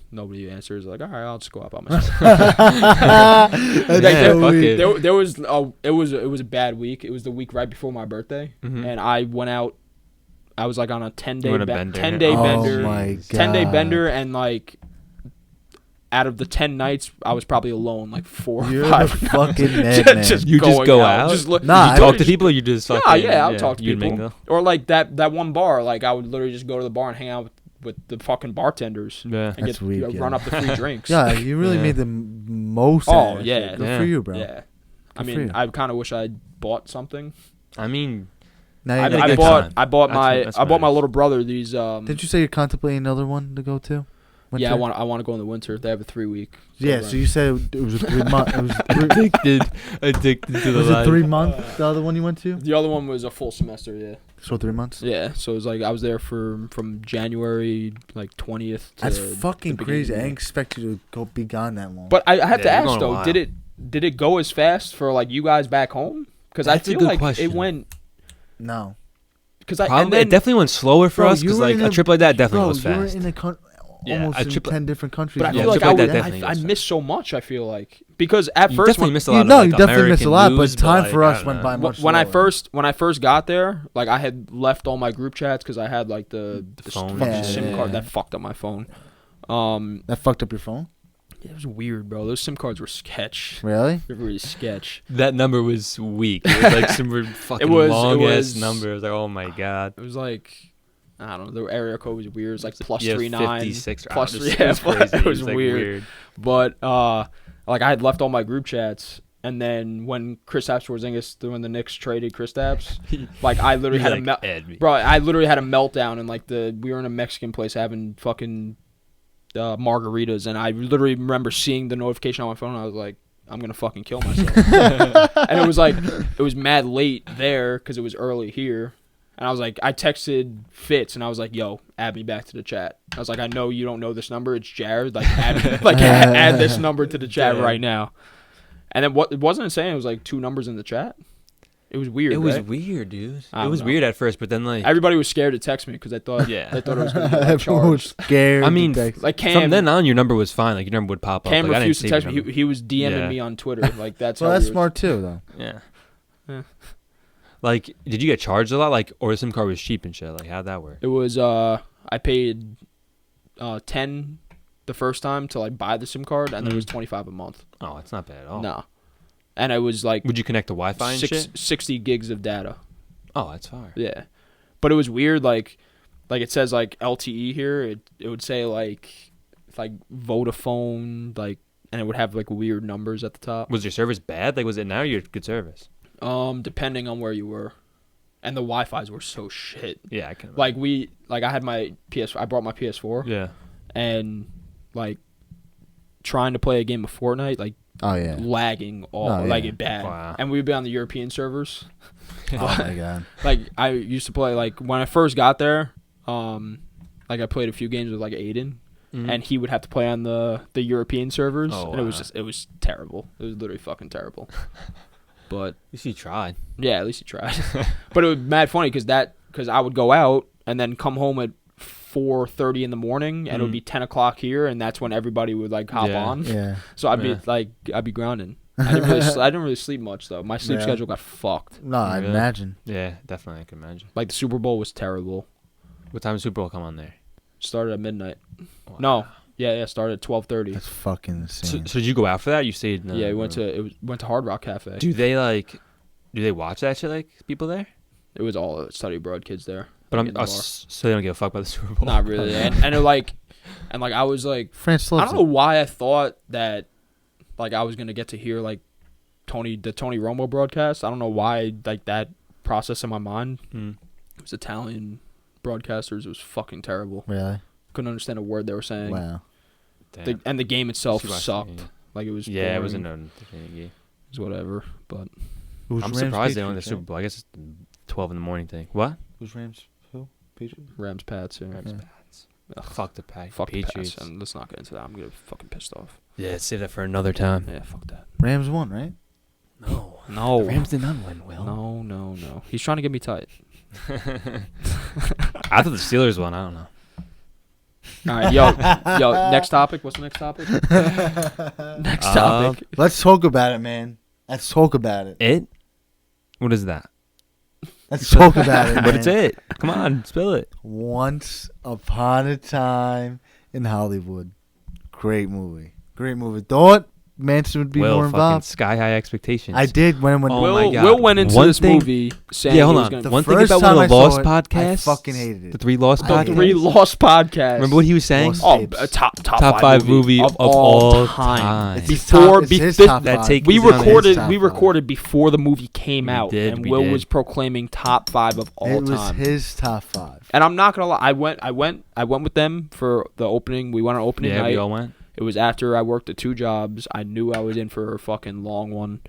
answers. Like, all right, I'll just go out by myself. That's Yeah, so fuck weird. it. There was it was a bad week. It was the week right before my birthday, Mhm. and I went out. I was like on a 10-day You went a bender. 10-day Oh bender, my 10-day God. bender, and like out of the 10 nights, I was probably alone like 4 or You're a 5. fucking madman. You just going go out? Just look, Nah, you I talk to people or you just Yeah, fucking... yeah, I'll talk to you'd people. mingle? Or like that one bar, like I would literally just go to the bar and hang out with the fucking bartenders Yeah. and That's get weak, run yeah. up the free drinks. Yeah, you really Yeah. made the most Oh, out of it. yeah. Good Yeah. for you, bro. Yeah. I Good for mean, you. I kind of wish I bought something. I mean, Now you I, make I next bought time. I bought That's my what- that's I what bought it my is. little brother these Didn't you say you're contemplating another one to go to? Yeah, Winter? I want to go in the winter. They have a 3-week. Yeah, so you said it was a 3 month. It was addicted to the was it life. 3 month? The other one you went to? The other one was a full semester, yeah. So 3 months. Yeah, so it was like I was there from January like 20th to That's the fucking beginning crazy. of I the didn't year. expect you to go be gone that long. But I have to Yeah, you're ask going a though, while. did it go as fast for like you guys back home? Because I That's a feel good like question. it went no, because I and Probably, then, it definitely went slower for Bro, us you because were like in a trip like that definitely bro, was you were fast. in a Yeah, almost a in trip like- 10 different countries. but I Yeah, feel like trip I like that would definitely I was missed so much. I feel like because at You first definitely when, missed a You lot know, of like you definitely missed a American lot, news, but time like, for I us don't went know. by much when I slower. first got there, like I had left all my group chats because I had like the phone. fucking Yeah, SIM yeah, card yeah. that fucked up my phone. That fucked up your phone. It was weird, bro. Those SIM cards were sketch. Really? They were really sketch. That number was weak. It was like some fucking was- long it ass was- number. It was like, oh my god. It was like I don't know. The area code was weird. It was like plus Yeah, 39. 56 or plus it 3. was, Yeah, it was crazy. it was like, weird. But like I had left all my group chats, and then when Kristaps Porzingis, when the Knicks traded Kristaps, like I literally had I literally had a meltdown, and like we were in a Mexican place having fucking margaritas, and I literally remember seeing the notification on my phone. And I was like, I'm gonna fucking kill myself. And it was mad late there because it was early here. And I was like, I texted Fitz, and I was like, yo, add me back to the chat. I was like, I know you don't know this number. It's Jared. Like, add this number to the chat right now. And then it wasn't saying it was like 2 numbers in the chat. It was weird. It was right? weird, dude. I It don't was know. weird at first, but then like Everybody was scared to text me because they thought Yeah. it was going to be like, Everyone was charged. scared. I mean, to text. Like from Cam, then on, your number was fine. Like your number would pop up. Cam like, I didn't refused to save your text me. number. He was DMing Yeah. me on Twitter. Like that's well, how that's we were- smart too, though. Yeah. Yeah. Like, did you get charged a lot? Like, or the SIM card was cheap and shit? Like, how'd that work? It was I paid 10 the first time to like buy the SIM card, and then it was 25 a month. Oh, it's not bad at all. No, and it was like Would you connect to Wi-Fi and shit? 60 gigs of data. Oh, that's fire. Yeah, but it was weird. Like it says like LTE here. It would say like Vodafone, like, and it would have like weird numbers at the top. Was your service bad? Like, was it now? Your good service? Depending on where you were, and the Wi-Fi's were so shit. Yeah, I can. Like I had my I brought my PS4. Yeah. And like trying to play a game of Fortnite, like Oh yeah. lagging all Oh, like yeah. it bad. Wow. And we'd be on the European servers. Oh my god. Like I used to play like when I first got there, like I played a few games with like Aiden, and he would have to play on the European servers, Oh, and wow. it was terrible. It was literally fucking terrible. But At least you tried. yeah, at least he tried. But it was mad funny because I would go out and then come home at 4:30 in the morning, and it would be 10 o'clock here, and that's when everybody would like hop Yeah. on. Yeah. So I'd Yeah. be like, I'd be grounding. I didn't really sleep much though. My sleep Yeah. schedule got fucked. No, I'd Really? imagine. Yeah, definitely. I can imagine. Like the Super Bowl was terrible. What time did Super Bowl come on there? Started at midnight. Wow. No, yeah, started at 12:30. That's fucking So, insane. so did you go out for that? You stayed. In the Yeah, we went room? to Hard Rock Cafe. Do they watch that shit? Like people there? It was all study abroad kids there. But in the bar. so they don't give a fuck about the Super Bowl. Not really. and it like, and like I was like, France I loves don't know why I thought that, like I was gonna get to hear like the Tony Romo broadcast. I don't know why like that process in my mind. Mm. It was Italian broadcasters. It was fucking terrible. it. Really? Couldn't understand a word they were saying. Wow. Damn. And the game itself She watched the sucked. game. Like it was. Yeah, it was boring. a game. It was whatever. But Who's I'm Rams surprised they don't Patriots, the Super Bowl. I guess it's the 12 in the morning thing. What? Who's Rams? Who? Patriots? Rams Pats. Yeah. Yeah. Ugh. Fuck the Patriots. Fuck the Pats. And let's not get into that. I'm gonna be fucking pissed off. Yeah, save that for another time. Yeah, fuck that. Rams won, right? No. No. The Rams did not win, Will. No. He's trying to get me tight. I thought the Steelers won. I don't know. All right, yo. Next topic. What's the next topic? Next topic. Let's talk about it, man. Let's talk about it. It? What is that? Let's talk about it, man. But it's it. Come on, spill it. Once Upon a Time in Hollywood. Great movie. Thought Manson would be Will, more fucking involved. sky high expectations. I did when Oh Will, my God. Will went into One this thing- movie saying Yeah, hold he was on. gonna The One thing first about time one I of the saw Lost it, I podcasts. fucking hated it. The 3 Lost the podcasts. 3 Lost podcast. Remember what he was saying? Lost Oh, tapes. a top Top 5 movie of all time. It's his Before- top, it's his be- top that five. take- we He's on his recorded. top We five. recorded before the movie came We out, did, and we Will did. was proclaiming top 5 of all It was time. his top 5. And I'm not gonna lie, I went with them for the opening. We went on opening Yeah, night. we all went. It was after I worked at 2 jobs. I knew I was in for a fucking long one.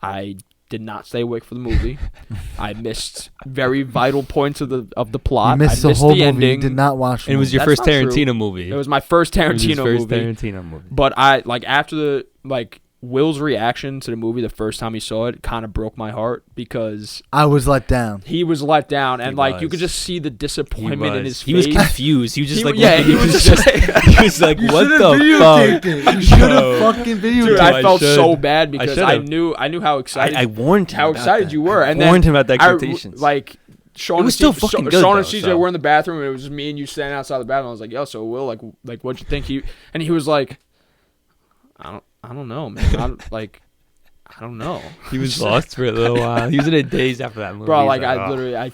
I did not stay awake for the movie. I missed very vital points of the plot. You missed I the whole movie. ending. You did not watch the And it was movie. your That's first not true. Tarantino movie. It was my first It was his Tarantino first movie. Tarantino movie. But I like after the like Will's reaction to the movie the first time he saw it kind of broke my heart because I was let down. he was let down and He like you was. could just see the disappointment in his He face. was confused. He was just He- like, yeah, looking- he was just, he was like, what the fuck? You should have fucking videotaped Dude, it. I I felt should. so bad I because should've. I knew how excited I warned him how about excited that. you were, and I then warned him about the I, expectations. like Sean It was and still CJ fucking good, Sean and though, CJ so. were in the bathroom, and it was just me and you standing outside the bathroom. I was like, "Yo, so Will, like, what'd you think?" He was like, "I don't know, man. I don't know." He was lost for a little while. He was in a daze after that movie. Bro, He's like "Oh." literally, I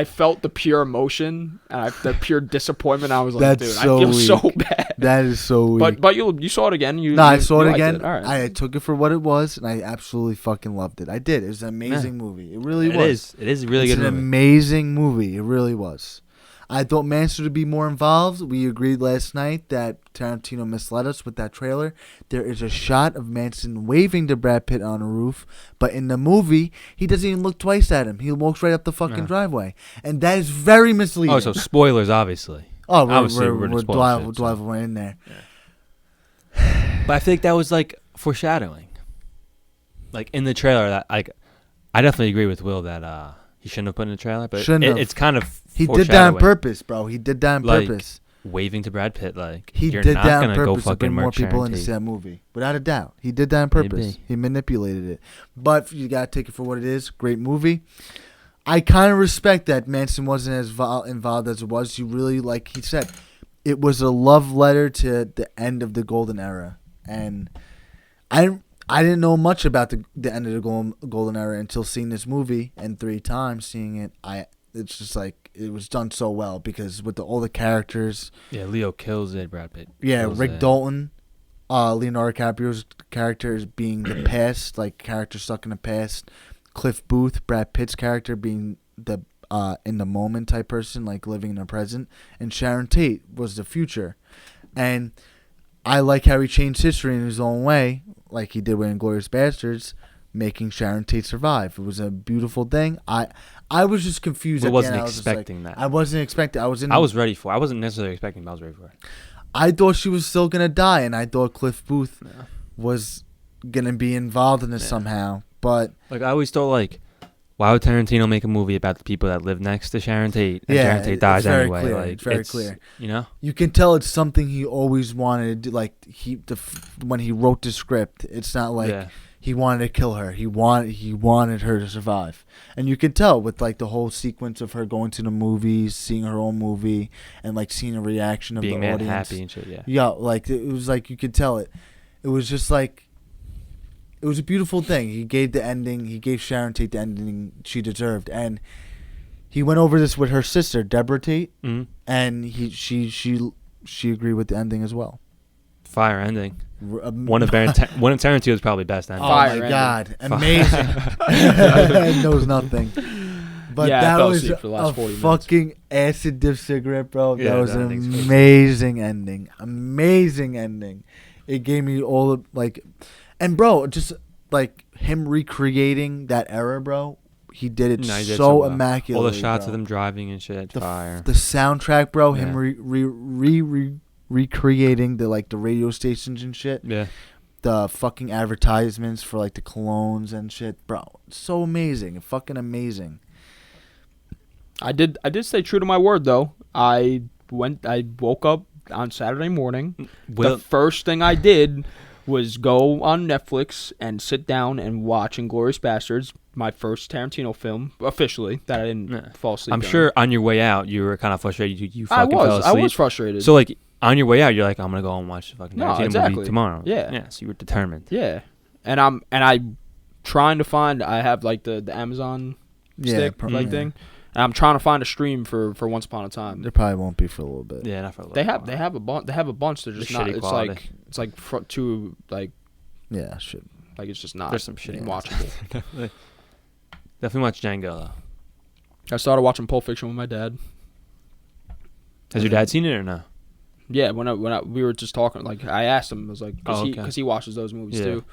felt the pure emotion and the pure disappointment. I was like, That's dude, so I feel so weak. bad. That is so weak. But you saw it again. No, I saw you it liked again. All right. I took it for what it was, and I absolutely fucking loved it. I did. It was an amazing movie. It really It was. is. It is a really It's good an movie. amazing movie. It really was. I thought Manson would be more involved. We agreed last night that Tarantino misled us with that trailer. There is a shot of Manson waving to Brad Pitt on a roof, but in the movie, he doesn't even look twice at him. He walks right up the fucking Yeah. driveway, and that is very misleading. Oh, so spoilers, obviously. Oh, obviously, we're gonna spoil shit, so. driving in there. But I feel like that was like foreshadowing. Like in the trailer, that like I definitely agree with Will that he shouldn't have put in the trailer, but Shouldn't have. it's kind of He did that on foreshadowing. purpose, bro. He did that on Like, purpose. Waving to Brad Pitt, like He you're did not that on gonna go purpose to fucking bring more murk people Sharon into Tate. that movie, without a doubt. He did that on purpose. Maybe. He manipulated it, but you gotta take it for what it is. Great movie. I kind of respect that Manson wasn't as involved as it was. You really, like he said, it was a love letter to the end of the golden era, and I didn't know much about the end of the golden era until seeing this movie, and 3 times seeing it, it's just like it was done so well because with all the characters. Yeah, Leo kills it. Brad Pitt. Yeah, kills Rick it. Leonardo DiCaprio's character is being the past, like character stuck in the past. Cliff Booth, Brad Pitt's character being the in the moment type person, like living in the present, and Sharon Tate was the future. And I like how he changed history in his own way, like he did with Inglourious Bastards, making Sharon Tate survive. It was a beautiful thing. I was just confused. I at the wasn't end. I was just like- expecting that. I wasn't expecting. I was ready for it. I wasn't necessarily expecting, but I was ready for it. I thought she was still gonna die, and I thought Cliff Booth was gonna be involved in this somehow. But like I always thought, like, why would Tarantino make a movie about the people that live next to Sharon Tate? And Sharon Tate dies very anyway. Clear. Like It's very clear. You know, you can tell it's something he always wanted to do. Like when he wrote the script, it's not like he wanted to kill her. He wanted her to survive, and you can tell with like the whole sequence of her going to the movies, seeing her own movie, and like seeing the reaction of being the mad audience. happy and shit. Yeah, like it was like you could tell it. It was just like. It was a beautiful thing. He gave the ending. He gave Sharon Tate the ending she deserved, and he went over this with her sister, Deborah Tate, and she agreed with the ending as well. Fire ending. One of Tarantino's probably best ending. Oh Fire my ending. God, amazing! Knows nothing. But Yeah, I that fell was asleep for the a last 40 minutes. fucking acid dip cigarette, bro. Yeah, that was that an ending's crazy. amazing ending. Amazing ending. It gave me all the like, and bro, just like him recreating that era, bro. He did it No, he did so well. immaculately. All the shots bro. of them driving and shit. Fire. The soundtrack, bro. Him Yeah. recreating the like the radio stations and shit. Yeah. The fucking advertisements for like the colognes and shit, bro. So amazing, fucking amazing. I did stay true to my word though. I woke up on Saturday morning. The first thing I did was go on Netflix and sit down and watch Inglourious Bastards, my first Tarantino film officially that I didn't fall asleep. I'm sure on your way out you were kind of frustrated. You fucking fell asleep. I was frustrated. So like on your way out, you're like, I'm gonna go and watch the fucking Tarantino exactly. movie tomorrow. Yeah. Yeah. So you were determined. Yeah, and I'm trying to find. I have like the Amazon stick thing, and I'm trying to find a stream for Once Upon a Time. There probably won't be for a little bit. Yeah, not for a little. They have a bunch. They have a bunch. They're just The not. shitty It's quality. too like Yeah, shit. like it's just not. There's some shitty watchable. Definitely watch Django though. I started watching Pulp Fiction with my dad. Has your dad seen it or no? Yeah, when we were just talking, like I asked him, I was like, okay. because he watches those movies too,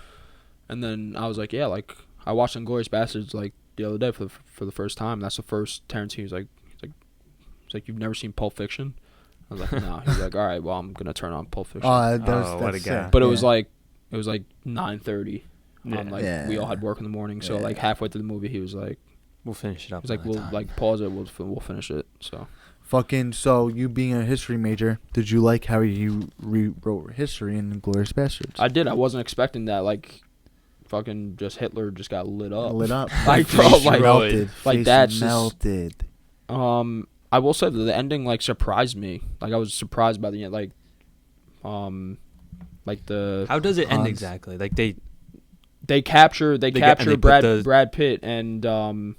and then I was like, yeah, like I watched Inglourious Bastards like the other day for the first time. That's the first Tarantino. He's like, you've never seen Pulp Fiction? I was like, no. He's like, all right, well, I'm gonna turn on Pulp Fiction. What a guy. But it was like 9:30. Yeah. We all had work in the morning, so like halfway through the movie, he was like, We'll finish it up. he's like, we'll like pause it, we'll finish it. So. Fucking, so you being a history major, did you like how he rewrote history in Inglourious Bastards? I did. I wasn't expecting that. Like, fucking just Hitler just got lit up. Lit up. Like, bro, Face like, melted. like Face that's just- melted. I will say that the ending like surprised me. Like I was surprised by the end. Like the How does it end Hans. exactly? Like they capture they put Brad Pitt and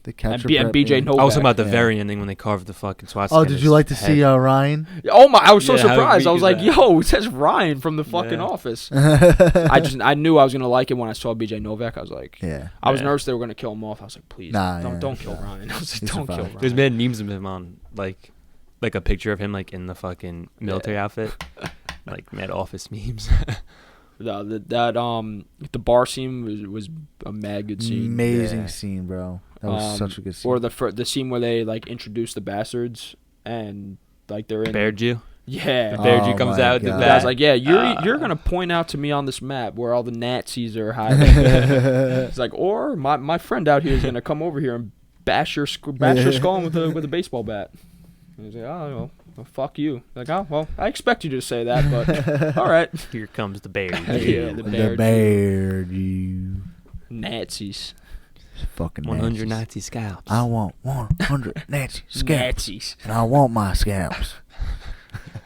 They captured and Brad BJ Pitt. Novak. I was talking about the Yeah. very ending when they carved the fucking swastika. Oh, in did his you like to head. see Ryan? Oh my! I was so Yeah, how surprised. I weak was is like, that? "Yo, it says Ryan from the fucking Yeah. Office." I knew I was gonna like it when I saw BJ Novak. I was like, Yeah. I was Yeah. nervous they were gonna kill him off. I was like, please, don't kill Ryan. I was He like, don't kill survived. Ryan. There's been memes of him on like a picture of him like in the fucking military outfit, like mad office memes. The bar scene was a mad good scene. Amazing Yeah. scene, bro. That was such a good scene. Or the scene where they like introduce the bastards and like they're in Bear Jew. Yeah. The Bear Oh Jew comes my out with the God. The guy's bat. like, yeah, you're gonna point out to me on this map where all the Nazis are hiding. It's like, or my friend out here is gonna come over here and bash your skull with a baseball bat. And he's like, oh well, fuck you. Like, oh well, I expect you to say that, but all right. Here comes the Bear Yeah, Jew. the The bear, you Nazis. fucking 100 Nazis. Nazi scalps. I want 100 Nazi scalps, Nazis. and I want my scalps.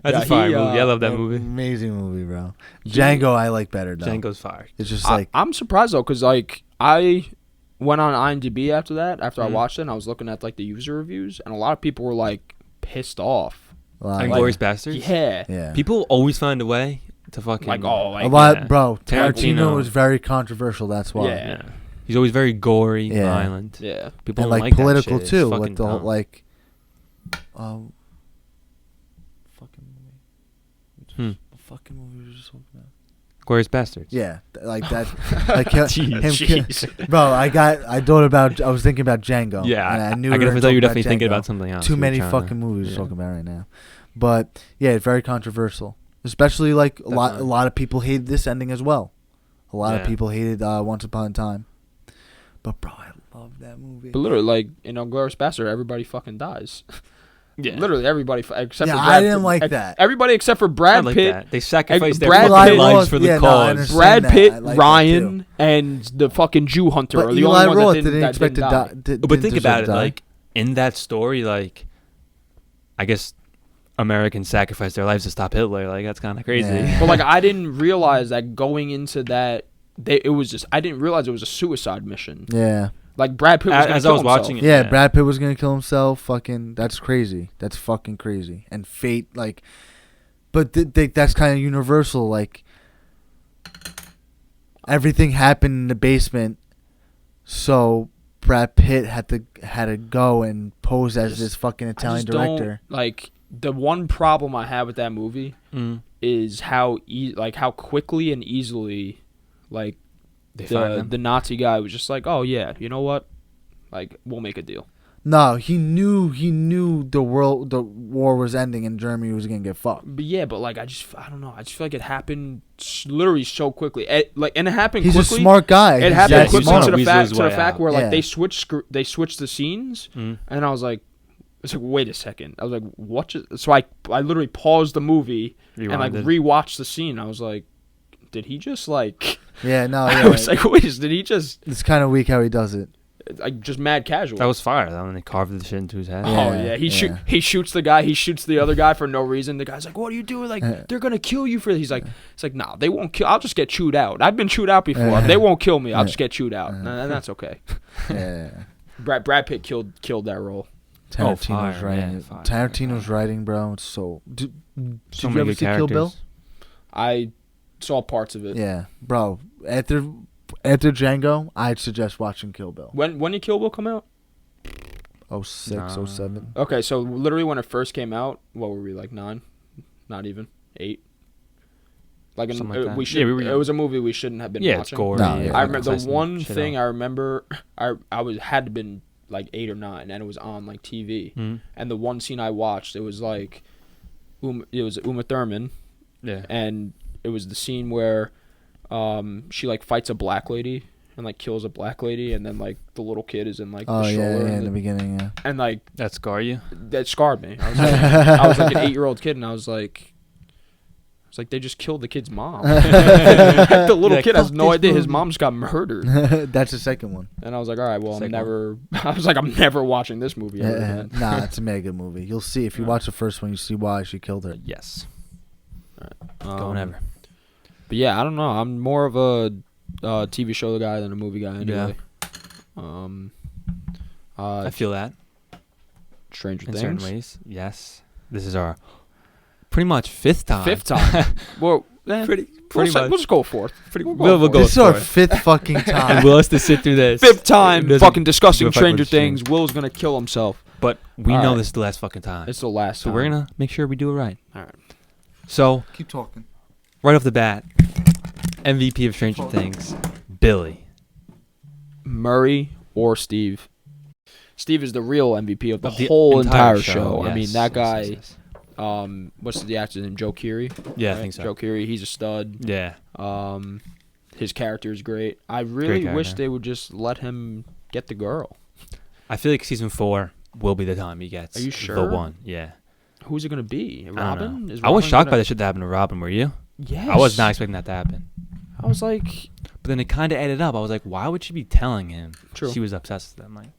That's Yeah, a fire he, movie. I love that An movie. Amazing movie, bro. Django, I like better though. Django's fire. It's just like I'm surprised though, cause like I went on IMDb after I Mhm. watched it, and I was looking at like the user reviews, and a lot of people were like pissed off. like, Inglourious Bastards. Yeah. yeah. People always find a way to fucking Like, oh, like, a lot, yeah. bro. Tarantino Tarantino. is very controversial. That's why. Yeah. Yeah. He's always very gory, Yeah. violent. Yeah. People And don't like like political that shit. too. It's Like fucking the whole dumb. like, fucking movie. Hmm. The fucking movie we were just talking about. Glorious Bastards. Yeah, like that. Like him, Jeez. bro. I was thinking about Django. Yeah, and I knew I we were could thought you were definitely talking thinking Django. about something else. Too You were many trying fucking to- movies yeah. we're talking about right now. But yeah, it's very controversial. Especially like a Definitely. lot of people hated this ending as well. A lot of Yeah. people hated Once Upon a Time. But bro, I love that movie. But literally, like in Glorious Bastard, everybody fucking dies. Yeah. Literally everybody, except Yeah, for I Brad didn't Pitt. like that. Everybody except for I Brad like Pitt. that. They sacrificed their Brad fucking Pitt- lives for the Yeah, no, I cause. understand. Brad that. Pitt, I like that Ryan, too. and the fucking Jew hunter But are the Eli only Roth ones that didn't expect to die. die. But didn't think deserve about to it, die. like in that story, like I guess Americans sacrificed their lives to stop Hitler. Like that's kind of crazy. Yeah. But like I didn't realize that going into that, I didn't realize it was a suicide mission. Yeah. Like Brad Pitt was gonna As kill I was himself. watching it, Yeah, Brad Pitt was gonna kill himself. Fucking, that's crazy. That's fucking crazy. And fate, like, but that's kind of universal. Like, everything happened in the basement, so Brad Pitt had to go and pose as this fucking I Italian just don't- director. Like the one problem I have with that movie Mm. is how how quickly and easily like They find them. the Nazi guy was just like, oh yeah, you know what, like we'll make a deal. No, he knew the war was ending and Germany was gonna get fucked. But yeah, but like I don't know. I just feel like it happened literally so quickly. And it happened He's quickly. a smart guy. It He's happened that he's quickly smart. to the Weasel fact his way out. where Yeah. like they switched the scenes, Mm. and I was like, wait a second. I was like, what? So I literally paused the movie and like Rewinded. rewatched the scene. I was like, did he just like? Yeah, no, I yeah. was like, wait, did he just It's kind of weak how he does it. like just mad casual? That was fire though, when they carved the shit into his head. Oh Yeah, yeah, yeah. he shoots the guy. He shoots the other guy for no reason. The guy's like, "What are you doing? Like they're gonna kill you for this." He's like, "It's like nah, they won't kill. I'll just get chewed out. I've been chewed out before. They won't kill me. I'll just get chewed out, and that's okay." Yeah. Brad Pitt killed that role. Tarantino's fire, writing. yeah, it. fire, Tarantino's fire. writing, bro. It's so. Did So you many ever good see Kill Bill? characters. I saw parts of it. Yeah, bro. After Django, I'd suggest watching Kill Bill. When did Kill Bill come out? 06, 07. Okay, so literally when it first came out, what were we like 9? Not even 8. Like, Something like that. we Yeah, should. we were It young. was a movie we shouldn't have been Yeah, watching. it's gory. No, yeah. I remember the Slicing one shit thing up. I remember. I had to been like 8 or 9, and it was on like TV. Mm. And the one scene I watched, it was like, it was Uma Thurman, Yeah. and it was the scene where, she like fights a black lady and like kills a black lady, and then like the little kid is in like Oh the yeah, stroller, yeah, in and, the beginning, yeah. and like That scar you? that scarred me. I was like an 8-year-old kid, and I was like, they just killed the kid's mom. The little Like, kid has fuck no this idea his movie. mom's got murdered. That's the second one. And I was like, all right, well, I'm Second never. I was like, I'm never watching this movie ever Yeah, again. nah, it's a mega movie. You'll see if you Yeah. watch the first one, you see why she killed her. Yes. Um, Go whenever. But yeah, I don't know. I'm more of a TV show guy than a movie guy anyway. I feel that Stranger in Things. certain ways. Yes. This is our pretty much fifth time. Fifth time. Well, Pretty we'll much. just go fourth. We'll go This is our for it. fifth fucking time. And Will has to sit through this. Fifth time, It doesn't fucking discussing go fuck Stranger with Stranger. Things. Will's gonna kill himself. But we All know right. this is the last fucking time. It's the last So time. we're gonna make sure we do it right. All right. So Keep talking. right off the bat, MVP of Stranger Things, Billy. Murray or Steve. Steve is the real MVP of the Of the whole entire show, show. I yes, mean, that yes, guy. yes, yes. What's the actor's name? Joe Keery. Yeah, I right? think so. Joe Keery. He's a stud. Yeah. His character is great. I really Great wish character. they would just let him get the girl. I feel like season 4 will be the time he gets Are you the sure? one. Yeah. Who's it gonna be? I don't Robin? know. Is I was Robin shocked by gonna- the shit that happened to Robin. Were you? Yes. I was not expecting that to happen. I was like, But then it kind of added up. I was like, why would she be telling him? True. She was obsessed with them. Like,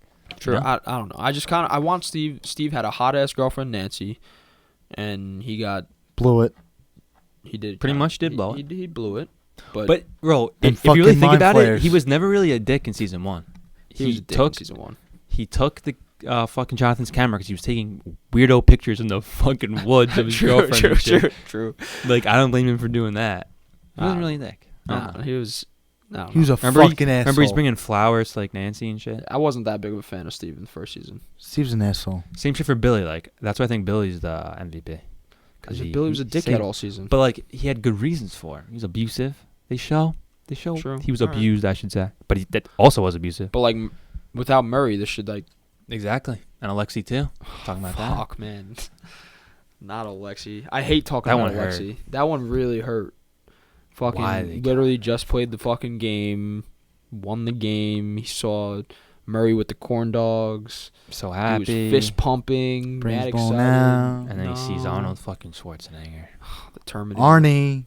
true. No? I don't know. I just kind of I want Steve. Steve had a hot ass girlfriend, Nancy, and he Blew it. did Pretty much did blow it. He blew it. but bro, And if you really fucking think mind about it, flayers. he was never really a dick in season 1. he was a dick in season 1. He took the fucking Jonathan's camera because he was taking weirdo pictures in the fucking woods of his girlfriend and shit. True. Like, I don't blame him for doing that. He wasn't Ah. really a dick. I don't know. He was. I don't He was know. a Remember fucking asshole. Remember he's bringing flowers to, like, Nancy and shit? I wasn't that big of a fan of Steve in the first season. Steve's an asshole. Same shit for Billy. Like, that's why I think Billy's the MVP. Billy was a dickhead all season. But, like, he had good reasons for it. He was abusive. They show True. he was All right. abused, I should say, but that also was abusive. But like, without Murray, this should like. Exactly, and Alexi too. Talking about that. Fuck, man. Not Alexi. I hate talking That about one Alexi. That one really hurt. Why they Fucking literally just played the fucking game, won the game. He saw Murray with the corn dogs. So He happy. was fist pumping, Brains mad blown excited. out. And then he sees No. Arnold fucking Schwarzenegger. The Terminator. Arnie.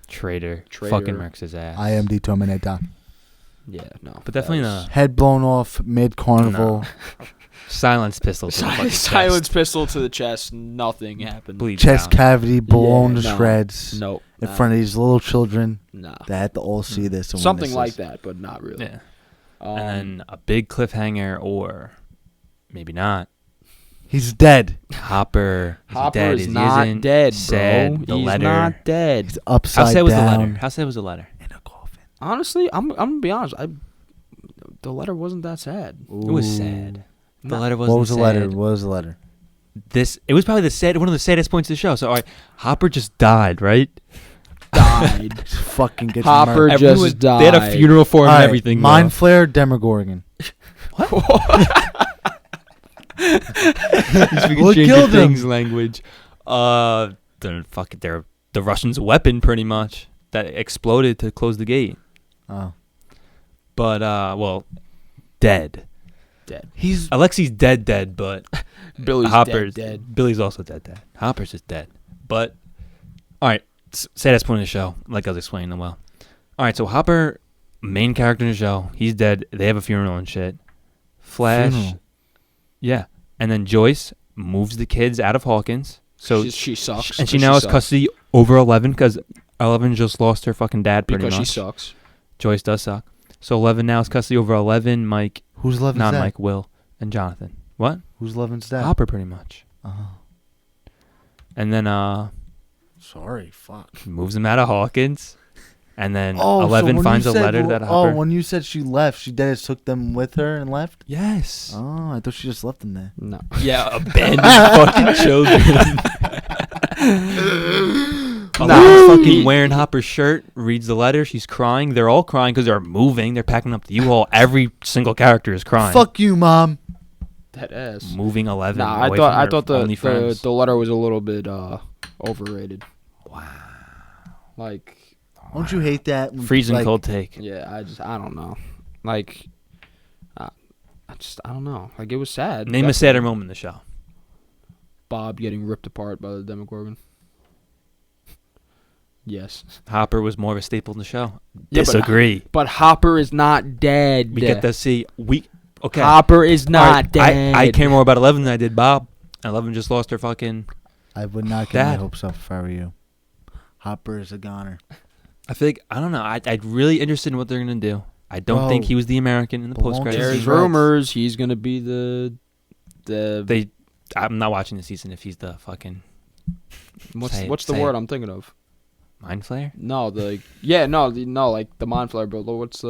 Traitor. Traitor. Fucking murks his ass. I am the Terminator. Yeah, no. But definitely that was- Head blown off mid carnival. Silence pistol. To the fucking Silence chest. pistol to the chest. Nothing happened. Bleed Chest out. cavity blown to no. shreds. Nope. In front of these little children Nah. that had to all see this. And Something witness like this. that, but not really. Yeah. Um, And then a big cliffhanger, or maybe not. He's dead. Hopper. Is he Hopper dead? is he not isn't? dead, Said bro. the He's letter. not dead. He's How upside sad was the down letter? How sad was the letter? in a coffin. Honestly, I'm gonna be honest. The letter wasn't that sad. It was sad. The No. letter wasn't What was the sad. letter? What was the letter? It was probably one of the saddest points of the show. So, all right, Hopper just died, right? Died. Just fucking gets Hopper murdered. just They had a died. funeral for him and Alright, everything. Mind Flare, Demogorgon. He's speaking What Stranger killed him? Things language. They're the Russians' weapon, pretty much, that exploded to close the gate. Oh, But dead. Dead. he's Alexi's dead, but Billy's Hopper's dead. Billy's also dead. Hopper's is dead. But all right, saddest point of the show, like I was explaining them well. All right, so Hopper, main character in the show, he's dead. They have a funeral and shit. Flash, Funeral. yeah, and then Joyce moves the kids out of Hawkins. So she sucks. and she now has custody over 11 because 11 just lost her fucking dad pretty because much. she sucks. Joyce does suck. So 11 now has custody over 11, Mike, who's Levin's not dad? Mike, Will, and Jonathan. What? Who's Levin's dad? Hopper pretty much. Oh, And then sorry, fuck. moves him out of Hawkins. And then Oh, 11 when finds you a said- letter that Hopper... Oh, when you said she left, she did took them with her and left. Yes. Oh, I thought she just left them there. No. Yeah, abandoned fucking children. Nah. Eleven's fucking wearing Hopper's shirt, reads the letter, she's crying. They're all crying because they're moving. They're packing up the U-Haul. Every single character is crying. Fuck you, mom. That ass. Moving 11 Nah, away I from thought her only friends. the letter was a little bit overrated. Wow. Like, Don't you hate that? when, Freezing like, cold take. yeah, I don't know. Like, I don't know. Like, it was sad. Name a Definitely. sadder moment in the show. Bob getting ripped apart by the Demogorgon. Yes. Hopper was more of a staple in the show. Yeah, Disagree. But Hopper is not dead. We get to see... Okay. Hopper is All not right, dead. I care more about 11 than I did Bob. 11 just lost her fucking... I would not get my Dad. hopes up if I were you. Hopper is a goner. I think... I don't know. I'm really interested in what they're going to do. I don't think Bro, he was the American in the belong to post-credits. There's Reds. rumors he's gonna be the I'm not watching the season if he's the fucking what's the say word it. I'm thinking of? mind flayer. No, like the Mind Flayer, but what's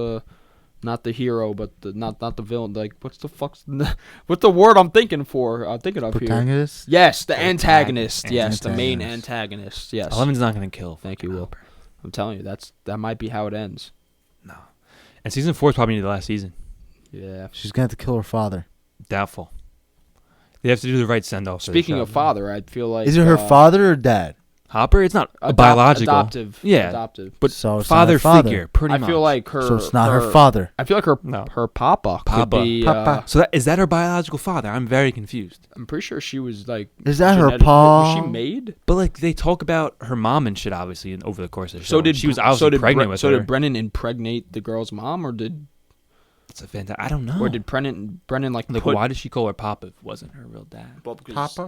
not the hero, but not the villain. Like what's the word I'm thinking of here? Protagonist? Yes, the antagonist. Yes, the main Antagonist. antagonist. Yes. 11's not going to kill. Thank you, Will. Hopper. I'm telling you, that might be how it ends. No. And season 4 is probably the last season. Yeah. She's going to have to kill her father. Doubtful. They have to do the right send-off. for the Speaking show. of father, I feel like Is it her father or dad? Hopper, it's not a biological. adoptive. Yeah. Adoptive. But So it's not father her father. figure, pretty I much. feel like her. So it's not her father. I feel like her No. her papa could Papa. be. Papa. So is that her biological father? I'm very confused. I'm pretty sure she was like. Is that her genetic- pa? Was she made? But like they talk about her mom and shit, obviously, over the course of the show. So did she was obviously pregnant with her. So did Brennan impregnate the girl's mom, or did It's a fantastic. I don't know. Brennan like Like, put? why did she call her Papa if it wasn't her real dad? Well, because-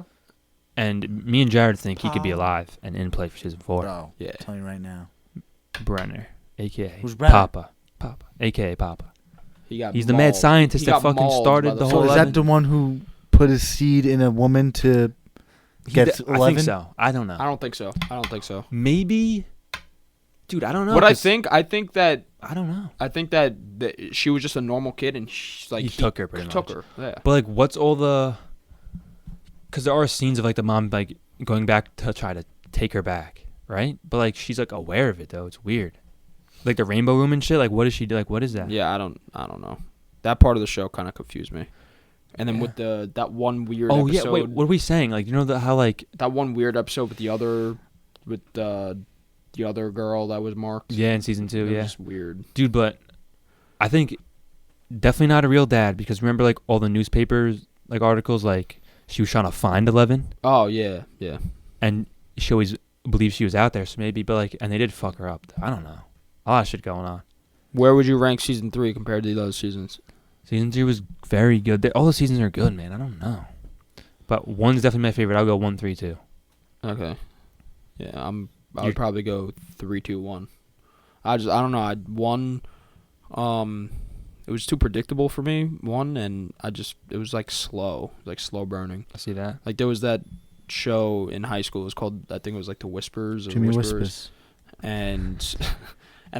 And me and Jared think he could be alive and in play for season 4. Bro, Yeah. I'm telling you right now. Brenner, a.k.a. Who's Brenner? Papa, a.k.a. Papa. He got He's the mad mauled. scientist He that got fucking mauled started by the So whole is 11. that the one who put his seed in a woman to get I think 11? so. I don't know. I don't think so. Maybe, dude. I don't know. What I 'cause think that I don't know. she was just a normal kid, and he took her pretty took much. her. Yeah. But like, what's all the? Because there are scenes of like the mom like going back to try to take her back, right? But like she's like aware of it though. It's weird. Like the rainbow room and shit. Like what does she do? Like what is that? Yeah, I don't know. That part of the show kind of confused me. And then with that one weird episode. Yeah, wait, what are we saying? Like, you know how like that one weird episode with the other girl that was marked. Yeah, in season 2, It was weird. Dude, but I think definitely not a real dad because remember like all the newspapers like articles like she was trying to find 11? Oh, yeah, yeah. And she always believed she was out there, so maybe but like and they did fuck her up. I don't know. A lot of shit going on. Where would you rank season 3 compared to the other seasons? Season 3 was very good. All the seasons are good, man. I don't know. But one's definitely my favorite. I'll go 1, 3, 2. Okay. Yeah, I would probably go 3, 2, 1. I don't know. It was too predictable for me, and it was like slow burning. I see that. Like there was that show in high school. It was called, I think it was like The Whispers. Jimmy Whispers. And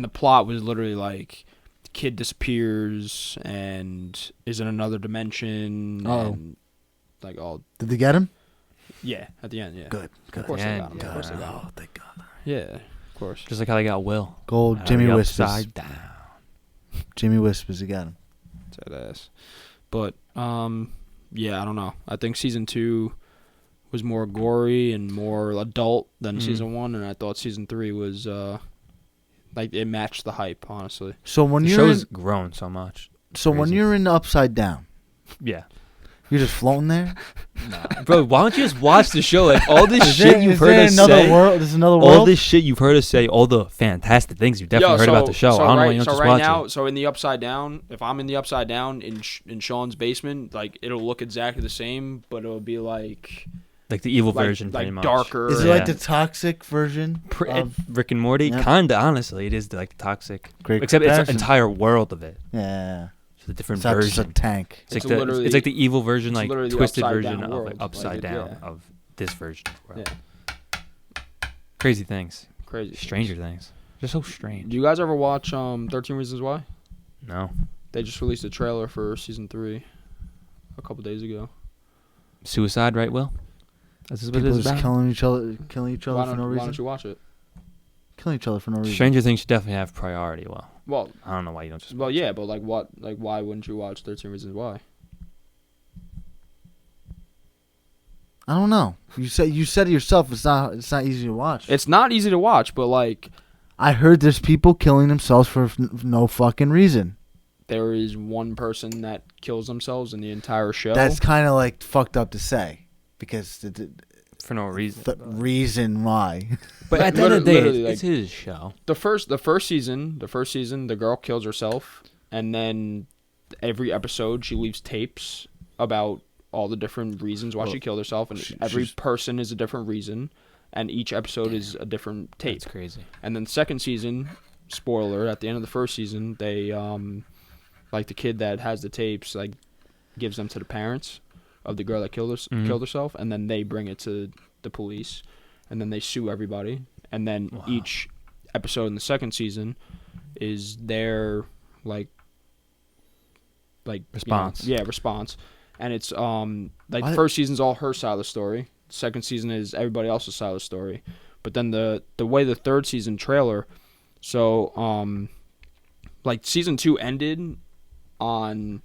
the plot was literally like the kid disappears and is in another dimension. Oh. And like all. Did they get him? Yeah, at the end, yeah. Good. Of course they got him. Yeah. Of course they got him. Oh, thank God. Yeah, of course. Just like how they got Will. Gold Jimmy Whispers. Upside down. Jimmy Whispers, you got him. That ass. But yeah, I don't know. I think season 2 was more gory and more adult than season 1, and I thought season 3 was like it matched the hype, honestly. So when The you're show's grown so much. when Crazy. you're in Upside Down, Yeah. you're just floating there. Bro, why don't you just watch the show? Like all this Is shit there- you've is heard there us another say. world? There's another All world. this shit you've heard us say, all the fantastic things you've definitely heard about the show. So I don't know why right, you don't so just right watch now, it. so in the Upside Down, if I'm in the Upside Down in Sean's basement, like it'll look exactly the same, but it'll be like Like the evil version, pretty much. darker. Is it Yeah. like the toxic version of Rick and Morty? Yep. Kinda, honestly, it is like the toxic. Great Except it's an comparison. entire world of it. Yeah. It's a different It's not just a version. tank. It's It's literally- like the evil version, it's like literally the twisted upside version down of world. like upside Like, down yeah. of this version of the world. Yeah. Crazy things. Crazy. Stranger things. They're so strange. Do you guys ever watch 13 Reasons Why? No. They just released a trailer for season 3 a couple days ago. Suicide, right, Will? This is what it People is just about. killing each other Why for no don't reason. you watch it? Killing each other for no reason. Stranger things should definitely have priority. Well, I don't know why you don't just. yeah, but like what? Like why wouldn't you watch 13 Reasons Why? I don't know. You said it yourself. It's not easy to watch. It's not easy to watch, but like I heard there's people killing themselves for no fucking reason. there is one person that kills themselves in the entire show. That's kind of like fucked up to say because for no reason. the reason why. But at the end of the day, Literally, it's his show. the first season, the girl kills herself, and then every episode she leaves tapes about all the different reasons why she killed herself, and every person is a different reason, and each episode is a different tape. It's crazy. And then second season, spoiler, at the end of the first season, they like the kid that has the tapes like gives them to the parents of the girl that killed herself, and then they bring it to the police, and then they sue everybody, and then each episode in the second season is their like Response. response, and it's like the first season's all her side of the story, the second season is everybody else's side of the story, but then the way the third season trailer, so like season 2 ended on.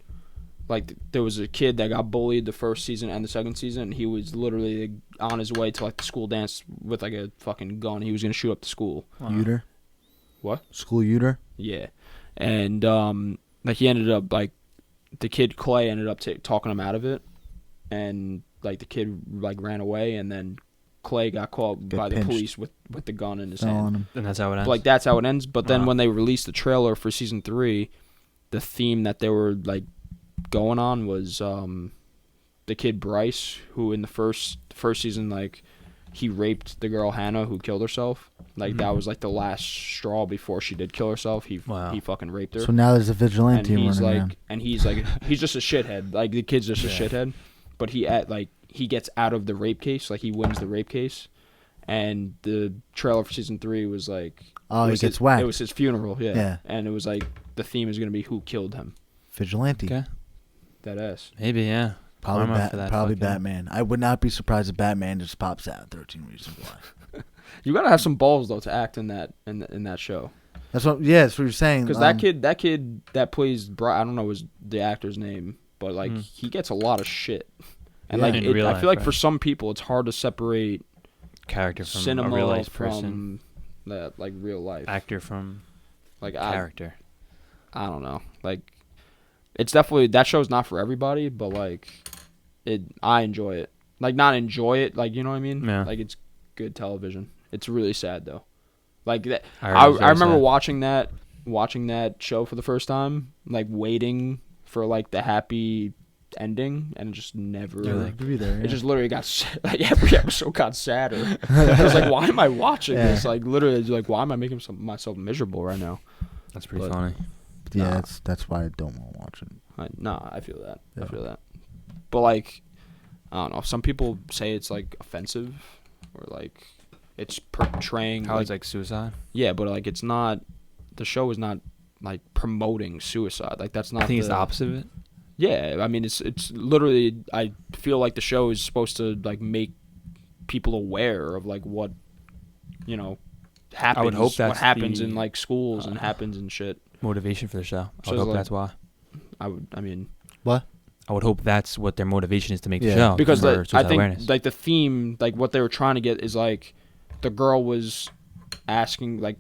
Like, there was a kid that got bullied the first season and the second season, and he was literally on his way to, like, the school dance with, like, a fucking gun. He was going to shoot up the school. Uter. What? School uter. Yeah. And, like, he ended up, like, the kid Clay ended up talking him out of it, and, like, the kid, like, ran away, and then Clay got caught by the police with the gun in his hand. And that's how it ends. But, like, that's how it ends. But then when they released the trailer for season 3, the theme that they were, like, going on was the kid Bryce, who in the first season, like, he raped the girl Hannah who killed herself. Like, that was like the last straw before she did kill herself. He fucking raped her. So now there's a vigilante and he's running like around. and he's like he's just a shithead. Like, the kid's just a shithead, but he gets out of the rape case. Like, he wins the rape case. And the trailer for season 3 was like, He gets whacked. It was his funeral, Yeah. And it was like the theme is gonna be who killed him. Vigilante. Okay. That ass. Maybe, yeah. Probably Batman. I would not be surprised if Batman just pops out. 13 Reasons Why. You gotta have some balls though to act in that show. That's what you're saying. Because that kid that plays I don't know the actor's name, but like he gets a lot of shit. And like I feel like for some people it's hard to separate character from cinema a real life from person. That like real life Actor from like character. I don't know. Like it's definitely that show's not for everybody, but like I enjoy it. Like not enjoy it, like you know what I mean? Yeah. Like it's good television. It's really sad though. Like that I remember sad. watching that show for the first time, like waiting for like the happy ending, and it just never. It just literally got like every episode got sadder. I was like, why am I watching this? Like literally, like why am I making myself miserable right now? That's pretty funny. Yeah, that's why I don't want to watch it. I feel that. Yeah. I feel that. But like, I don't know. Some people say it's like offensive, or like it's portraying how it's like suicide. Yeah, but like it's not. The show is not like promoting suicide. Like that's not. I think it's the opposite of it. Yeah, I mean it's literally. I feel like the show is supposed to like make people aware of like what, you know, happens. I would hope that's what happens in like schools and happens and shit. Motivation for the show. I So would hope like, that's why. I mean. What? I would hope that's what their motivation is to make the show. Because I think awareness. like the theme, like what they were trying to get is like the girl was asking like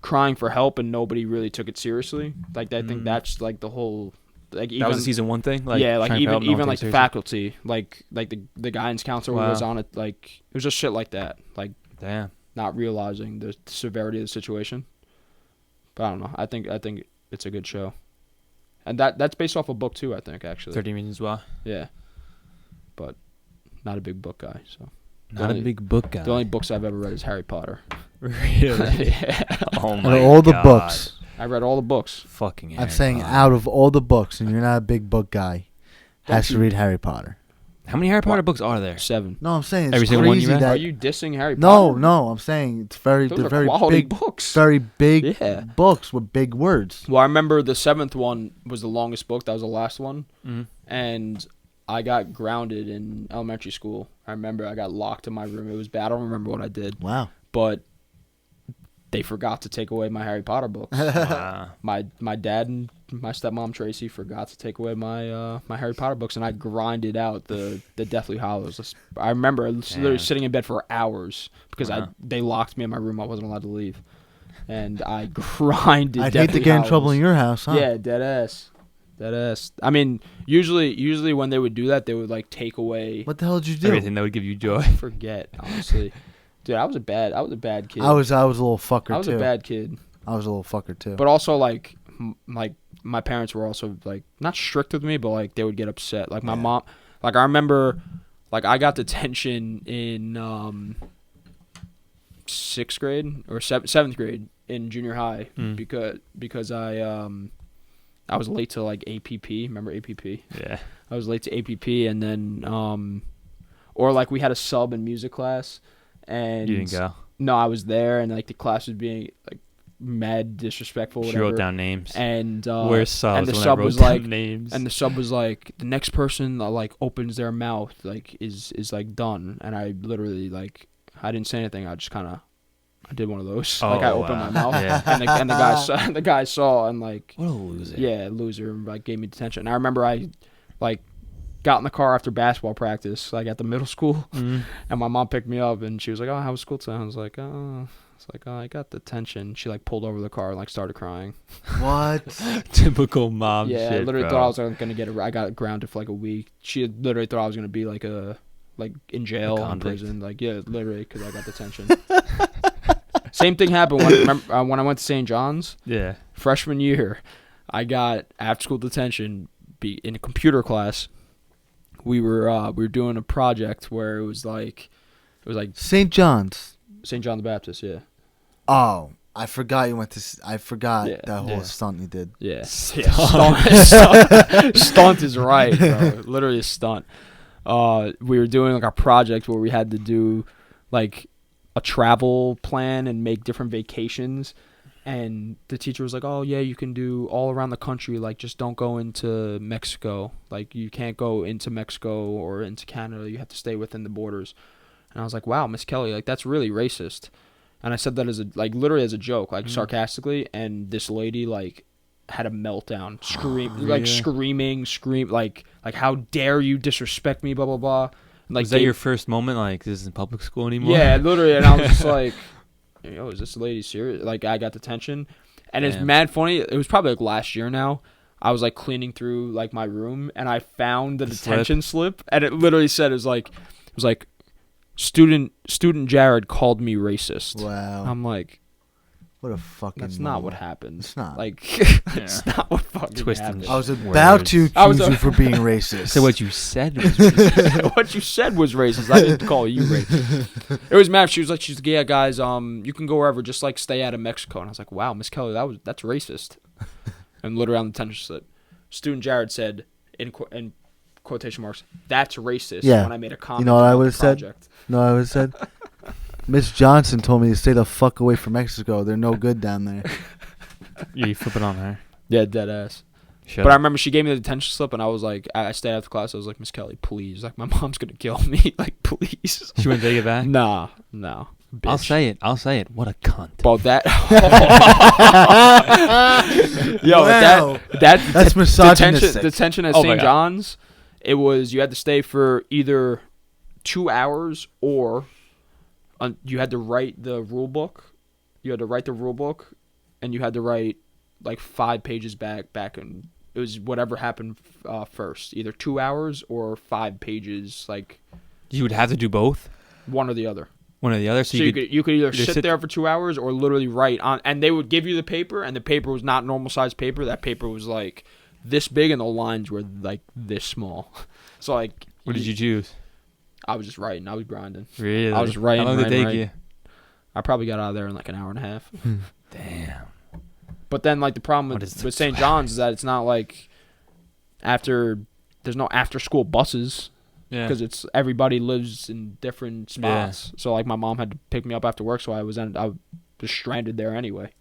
crying for help and nobody really took it seriously. Like I think that's like the whole like even that was a season 1 thing. Like, yeah, like even like the faculty, like the guidance counselor who was on it, like it was just shit like that. Like damn, not realizing the severity of the situation. But I don't know. I think it's a good show. And that's based off a book too, I think, actually. 13 Reasons Why. Yeah. But not a big book guy, so. Not a big book guy. The only books I've ever read is Harry Potter. Really? Yeah. Oh my all the God. books. I read all the books. Fucking Harry I'm saying Potter. out of all the books, and you're not a big book guy, has to read Harry Potter. How many Harry Potter books are there? 7. No, I'm saying it's Every crazy single one you read? that. Are you dissing Harry Potter? No, I'm saying it's they're Those are very quality big books. very big Yeah. books with big words. Well, I remember the 7th one was the longest book. That was the last one. Mm-hmm. And I got grounded in elementary school. I remember I got locked in my room. It was bad. I don't remember what I did. Wow. But they forgot to take away my Harry Potter books. Wow. My dad and my stepmom Tracy forgot to take away my my Harry Potter books, and I grinded out the Deathly Hallows. I remember literally sitting in bed for hours because they locked me in my room. I wasn't allowed to leave, and I grinded. I'd Deathly hate to get in Hallows. trouble in your house, huh? Yeah, dead ass. I mean, usually when they would do that, they would like take away. What the hell did you do? Everything that would give you joy. I forget, honestly. Dude, I was a bad kid. I was a little fucker too. I was a bad kid. I was a little fucker too. But also like my parents were also like not strict with me, but like they would get upset. Like my mom, like I remember, like I got detention in 6th grade or 7th grade in junior high because I was late to like APP. Remember APP? Yeah. I was late to APP, and then or like we had a sub in music class. And You didn't go. No, I was there, and like the class was being like mad disrespectful. She Whatever. wrote down names. And Where's subs? and the when sub I wrote was down like names. and the sub was like the next person that like opens their mouth like is like done. And I literally like I didn't say anything. I just kind of I did one of those. Like I opened my mouth, Yeah. and the guy saw and like What a loser. yeah, loser, and like gave me detention. And I remember I like got in the car after basketball practice, like at the middle school, and my mom picked me up, and she was like, "Oh, how was school today?" I was like, "Oh." It's like, "Oh, I got detention." She like pulled over the car and like started crying. What? Typical mom Yeah, shit, I literally bro. thought I was gonna get I got grounded for like a week. She had literally thought I was gonna be like in jail, in prison. Like yeah, literally because I got detention. Same thing happened when I went to St. John's. Yeah. Freshman year, I got after school detention in a computer class. We were doing a project where it was like St. John's. St. John the Baptist, yeah. Oh, I forgot you went to. I forgot Yeah. that whole stunt you did. Yeah. Stunt is right, bro. Literally a stunt. We were doing like a project where we had to do like a travel plan and make different vacations. And the teacher was like, "Oh yeah, you can do all around the country. Like, just don't go into Mexico. Like, you can't go into Mexico or into Canada. You have to stay within the borders." And I was like, "Wow, Miss Kelly, like that's really racist." And I said that as literally as a joke, like sarcastically, and this lady had a meltdown, screaming, like how dare you disrespect me, blah blah blah. And, was that your first moment? Like, this isn't public school anymore? Yeah, literally. And I was just like, yo, is this lady serious? Like, I got detention, and it's mad funny. It was probably last year now. I was cleaning through my room, and I found the detention slip, and it literally said it was like student Jared called me racist. Wow. I'm like, what a fucking. That's not what happened. It's not. It's not what fucking happened. I was about to accuse you for being racist. So what you said was racist. What you said was racist. I didn't call you racist. It was mad. She's like, yeah, guys, you can go wherever, just stay out of Mexico. And I was like, wow, Miss Kelly, that's racist. And literally on the detention slip, student Jared said in quotation marks, that's racist. Yeah. When I made a comment. You know what I would have said? No, I would have said. Miss Johnson told me to stay the fuck away from Mexico. They're no good down there. Yeah, you flip it on her. Yeah, dead ass. But I remember she gave me the detention slip, and I was like, I stayed after class. I was like, Miss Kelly, please. My mom's going to kill me. Please. She wouldn't take it back? No. Bitch. I'll say it. What a cunt. About that. Yo, wow. That's misogynistic. Detention at St. John's, it was, you had to stay for either 2 hours or you had to write the rule book. You had to write the rule book, and you had to write 5 pages back, and it was whatever happened first, either 2 hours or 5 pages. You would have to do both. One or the other. One or the other. So you could either sit there for 2 hours or literally write on, and they would give you the paper, and the paper was not normal size paper. That paper was this big, and the lines were this small. So what did you choose? I was just writing. I was grinding. Really? I was writing. How long did it take you? I probably got out of there in an hour and a half. Damn. But then the problem with St. John's is that it's not there's no after school buses. Yeah. Because it's everybody lives in different spots. Yeah. So my mom had to pick me up after work, so I was stranded there anyway,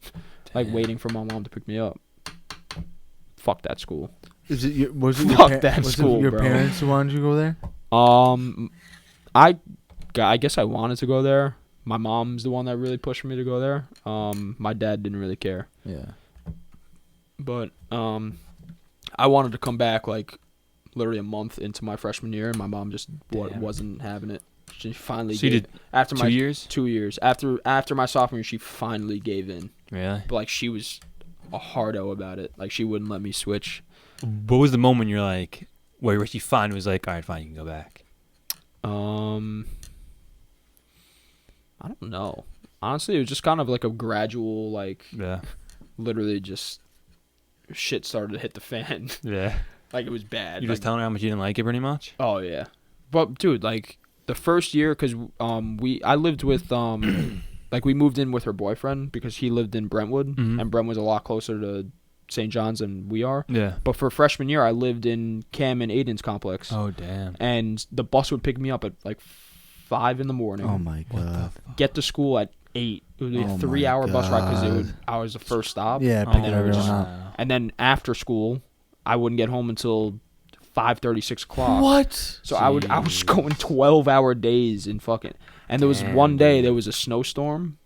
waiting for my mom to pick me up. Fuck that school. Was it your parents who wanted you to go there? I guess I wanted to go there. My mom's the one that really pushed me to go there. My dad didn't really care. Yeah. But I wanted to come back literally a month into my freshman year, and my mom just wasn't having it. She finally gave, after 2 years? 2 years. After my sophomore year, she finally gave in. Really? But she was a hardo about it. She wouldn't let me switch. What was the moment you're where she finally was all right, fine, you can go back? I don't know. Honestly, it was just kind of a gradual, literally just shit started to hit the fan. Yeah. It was bad. You just telling her how much you didn't like it pretty much? Oh, yeah. But, dude, the first year, because I lived with, we moved in with her boyfriend because he lived in Brentwood, and Brentwood's a lot closer to St. John's than we are. Yeah. But for freshman year, I lived in Cam and Aiden's complex. Oh, damn. And the bus would pick me up at 5 in the morning. Oh my god. Get to school at 8. It would be a 3-hour bus ride because I was the first stop. Yeah, and then and then after school, I wouldn't get home until 5:30, 6 o'clock. What? So I was going 12-hour days in fucking. And there was one day there was a snowstorm,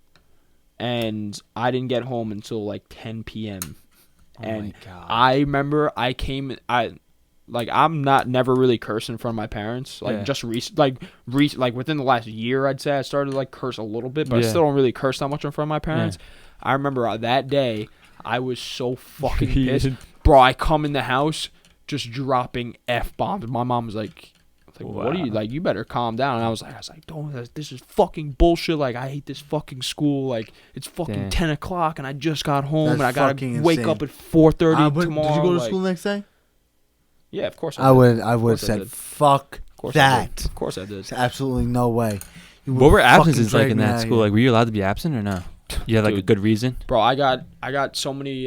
and I didn't get home until 10 p.m. And my God. I remember I'm never really cursing in front of my parents. Just within the last year, I'd say I started to curse a little bit, but I still don't really curse that much in front of my parents. Yeah. I remember that day, I was so fucking pissed. Bro, I come in the house just dropping F-bombs. My mom was like, what are you, you better calm down. And I was like, don't, this is fucking bullshit. I hate this fucking school. It's fucking 10 o'clock and I just got home and I gotta wake up at 4:30 tomorrow. Did you go to school next day? Yeah, of course I would have said, fuck that. Of course I did. There's absolutely no way. What were absences in that school? Were you allowed to be absent or no? You had a good reason? Bro, I got so many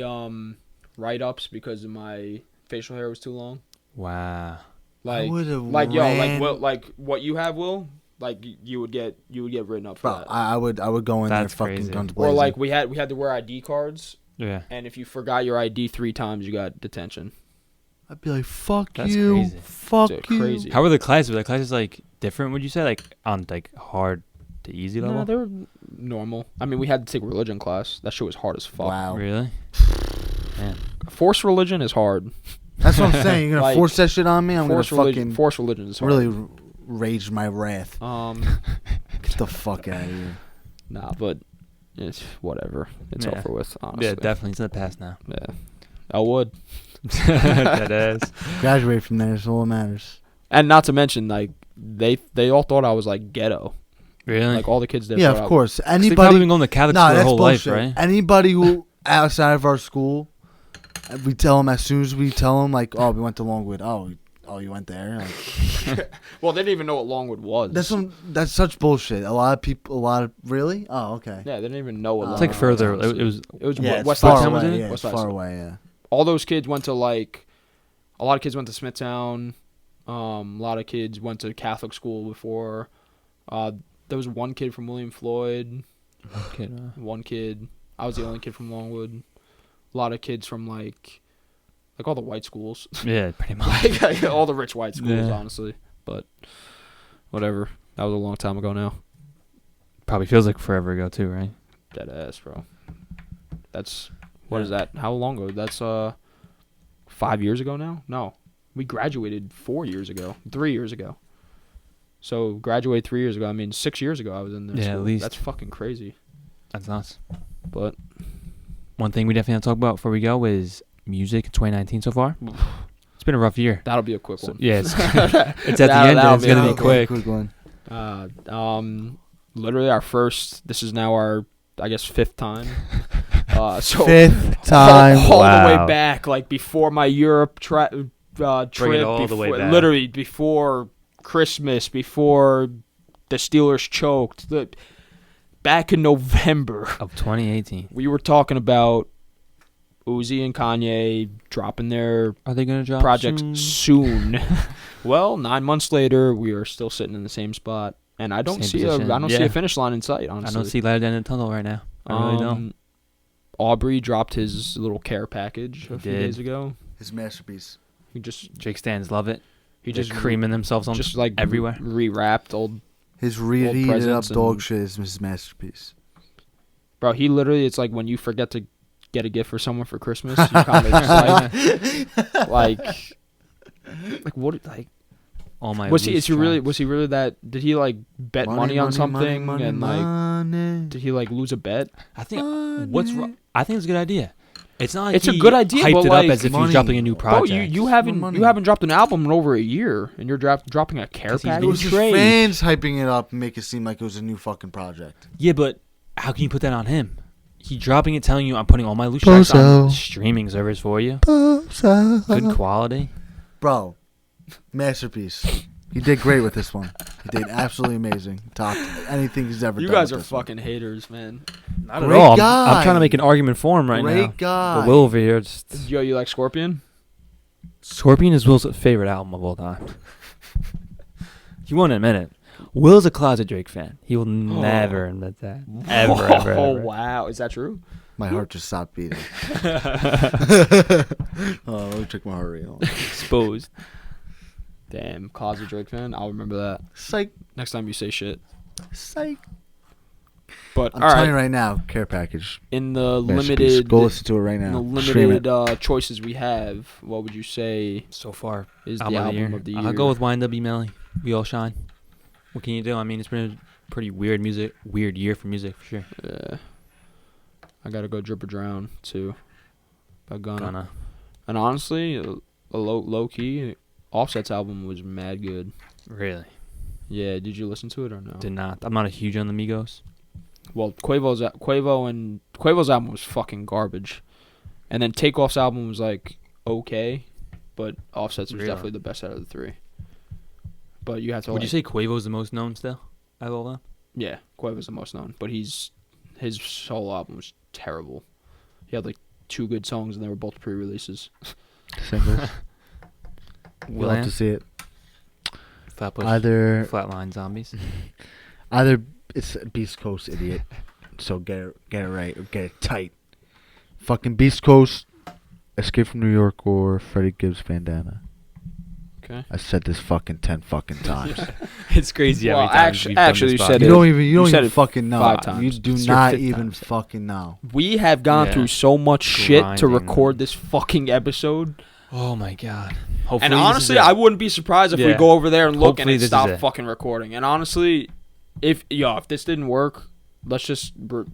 write-ups because my facial hair was too long. Wow. I would've what you have, Will? You would get written up for that. I would go in there fucking guns blazing. Or we had to wear ID cards. Yeah. And if you forgot your ID 3 times, you got detention. I'd be like, fuck That's you. Crazy. Fuck Dude, you. crazy. How were the classes? Were the classes different, would you say? On hard The easy No, level? they were normal. I mean, we had to take religion class. That shit was hard as fuck. Wow. Really? Man. Forced religion is hard. That's what I'm saying. You're gonna Like, force that shit on me. I'm gonna fucking forced religion is hard. really rage my wrath. Get the fuck out of here. Nah, but it's whatever. It's Yeah. over with. Honestly. Yeah, definitely. It's in the past now. Yeah, I would. That is. Graduate from there is all that matters. And not to mention, like they all thought I was like ghetto. Really? Like all the kids there. Yeah, thought of course. They've probably Anybody. been going to Catholic Nah, school their that's whole bullshit. life, right? Anybody who outside of our school, we tell them as soon as we tell them like, oh, we went to Longwood. Oh, you went there. Like, well, they didn't even know what Longwood was. that's such bullshit. Really? Oh, okay. Yeah, they didn't even know what. It's Longwood like further. was. It was. It was Yeah, it's West far Side. was away. it? Yeah, West it's Side. far away. Yeah. All those kids went to like. A lot of kids went to Smithtown. A lot of kids went to Catholic school before. There was one kid from William Floyd. One kid. I was the only kid from Longwood. A lot of kids from like all the white schools. Yeah, pretty much. like all the rich white schools, Yeah. honestly. But whatever. That was a long time ago now. Probably feels like forever ago too, right? Dead ass, bro. That's what is that? How long ago? That's 5 years ago now? No. We graduated 3 years ago. So graduated 3 years ago. I mean 6 years ago I was in there. Yeah, at least. That's fucking crazy. That's nuts. But One thing we definitely have to talk about before we go is music in 2019 so far. It's been a rough year. that'll be a quick one. Yeah, it's at the end. that'll It's be gonna a be quick. Quick one. Literally our first. This is now our, I guess, fifth time. So Fifth time. all the Wow. way back, like before my Europe trip, all the way back. literally before Christmas, before the Steelers choked. Back in November, Of 2018. we were talking about Uzi and Kanye dropping their Are they gonna drop projects soon? soon. Well, 9 months later, we are still sitting in the same spot, and I don't Same see position. I don't see Yeah. a finish line in sight. I Honestly, don't see light at the end of the tunnel right now. I really don't. Aubrey dropped his little care package a few did. days ago. His masterpiece. He just Jake stands love it. he They're just creaming themselves on just like everywhere. rewrapped old His Old reheated up presents dog and- shit is his masterpiece. bro. He literally, it's like when you forget to get a gift for someone for Christmas, you kind of just like what like All my was he? loose Is he really? tracks. Was he really that? Did he like bet money on something and like? money. Did he like lose a bet? I think what's wrong? I think it's a good idea. It's not like It's a he good idea, hyped but, it like, up as if money. he's dropping a new Bro, project. you money. haven't dropped an album in over a year, and you're dropping a care 'Cause he's It package. was his Trade. fans hyping it up and make it seem like it was a new fucking project. Yeah, but how can you put that on him? He dropping it, telling you I'm putting all my loose tracks on Bozo. streaming servers for you. Good quality. Bro, masterpiece. He did great with this one. He did absolutely amazing. Topped anything he's ever You done. guys with are this one. fucking haters, man. Not at Great all. I'm guy. trying to make an argument for him right Great now. guy. But Will over here, just Yo, you like Scorpion? Scorpion is Will's favorite album of all time. You won't admit it. Will's a closet Drake fan. He will never admit that. Ever. Oh wow, is that true? My heart just stopped beating. Oh, let me check my heart rate. Exposed. Damn, closet Drake fan. I'll remember that Psych. next time you say shit. Psych. But I'm all telling you right, right now, care package. in the Masterpiece. limited, Go listen to it right in the now. Stream it. limited choices we have, what would you say So far, is the album album of the year? I'll go with YNW Melly. We all shine. What can you do? I mean, it's been a pretty weird year for music for sure. Yeah. I gotta go Drip or Drown too. By Gunna. Gonna. And honestly, a low key, Offset's album was mad good. Really? Yeah, did you listen to it or no? Did not. I'm not a huge on the Migos. Well, Quavo's album was fucking garbage, and then Takeoff's album was like okay, but Offset's was Really? definitely the best out of the three. But you have to. Would you say Quavo's the most known still? Out of all them? Yeah, Quavo's the most known, but his solo album was terrible. He had like 2 good songs, and they were both pre-releases. Singles. We'll have Will.i.am? to see it. Flatbush. Either Flatline Zombies. it's Beast Coast idiot. So get it right or get it tight. Fucking Beast Coast, Escape from New York, or Freddie Gibbs Bandana. Okay. I said this fucking 10 fucking times. It's crazy how Well, many times we've actually, you done this said You it. don't even said it fucking know. 5 times. You do It's your not 5th even time. fucking know. We have gone Yeah. through so much shit to Grinding. record this fucking episode. Oh my god. Hopefully And this honestly, is it. I wouldn't be surprised if we Yeah. go over there and look Hopefully and this it stop is it. fucking recording. And honestly, if this didn't work, let's just do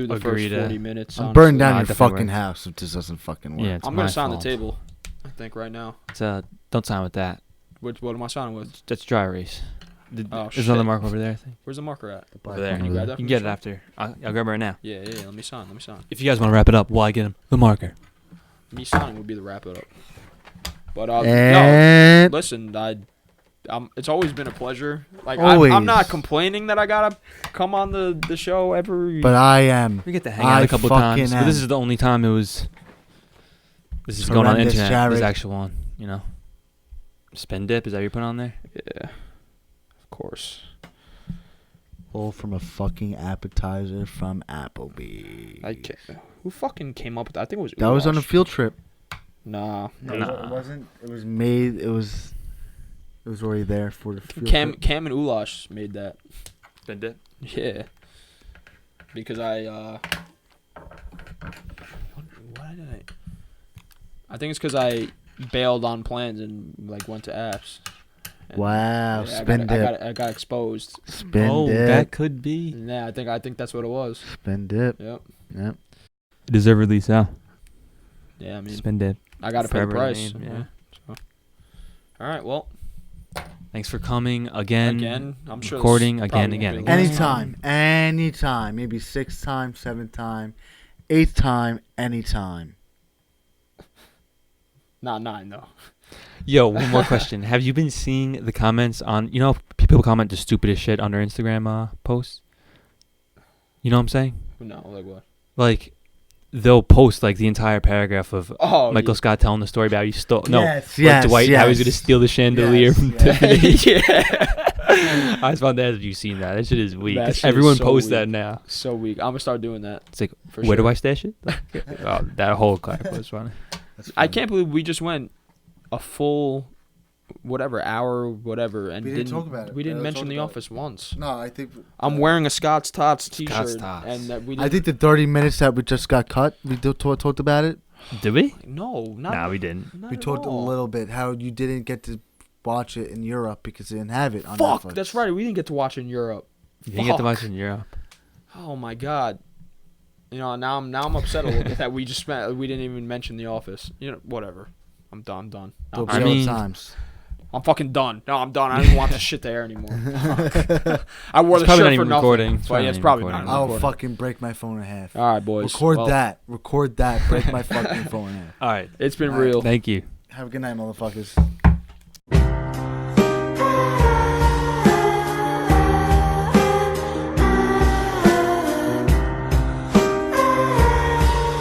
the Agree first to- 40 minutes. I'm burning honestly. down Nah, your it definitely fucking works. house if this doesn't fucking work. Yeah, it's I'm my gonna sign fault. the table. I think right now. It's, don't sign with that. What am I signing with? That's dry erase. Oh, There's another shit. mark over there, I think. Where's the marker at? Over there. Can you grab that You from can get the it shop? after. I'll grab it right now. Yeah. Let me sign. If you guys want to wrap it up, while I get him the marker. Me signing would be the wrap it up. But no, And listen, it's always been a pleasure. Like Always. I'm not complaining that I gotta come on the show every. but I am. We get to hang out a couple times, but this am. is the only time it was. This is going on the Horrendous, internet. This Jared. actual one, you know. Spin dip, is that what you put on there? Yeah, of course. All from a fucking appetizer from Applebee's. Who fucking came up with that? I think it was. That was on a Ulash. field trip. Nah. Nah. It wasn't. It was made. It was already there for the field Cam trip. and Ulash made that. Spin dip. Yeah. Because I why did I think it's because I bailed on plans and like went to apps. And, Wow, yeah, spin dip. I got exposed. Spin Oh, dip. that could be. Yeah, I think that's what it was. Spin dip. Yep. Yep. Deserve release out. Yeah, I mean, Spin dip. I got to pay the Forever price. name, Yeah. yeah. So. All right. Well, Thanks for coming again. I'm sure. recording this again, probably again, won't be again. the last time. Anytime. Maybe 6th time, 7th time, 8th time, anytime. Not 9 though. Yo, one more question. Have you been seeing the comments on, people comment the stupidest shit under Instagram posts? You know what I'm saying? No, like what? Like, they'll post like the entire paragraph of Oh, Michael Scott telling the story about how he stole. No, Yes, like yes, Dwight, how he's yes. gonna steal the chandelier Yes, from yes. Tiffany. yeah. I just found that. Have you seen that? That shit is weak. That shit is Everyone so posts weak. that now. So weak. I'm gonna start doing that. It's like, For where do sure. I stash it? Oh, that whole clip was funny. That's I funny. can't believe we just went a full, hour, whatever, and We didn't talk about it. We didn't Barely mention talked The about it. Office once. No, I think. I'm wearing a Scott's Tots Scott's T-shirt, Tots. and that we. I think the 30 minutes that we just got cut, we talked about it. Did we? No, not. Nah, we didn't. Not We at talked a all. little bit how you didn't get to watch it in Europe because they didn't have it on Fuck, Netflix. that's right. We didn't get to watch it in Europe. You didn't get to Fuck. watch it in Europe. Oh my god. Now I'm upset a little bit that we didn't even mention The Office. Whatever. I'm done. No, Dope I show mean- times. I'm fucking done. No, I'm done. I don't even want this shit to air anymore. I wore It's the probably shirt not for even nothing. recording. But yeah, it's probably not. I'll recording. fucking break my phone in half. All right, boys. Record Well, that. Record that. Break my fucking phone in half. All right. It's been All right. real. Thank you. Have a good night, motherfuckers.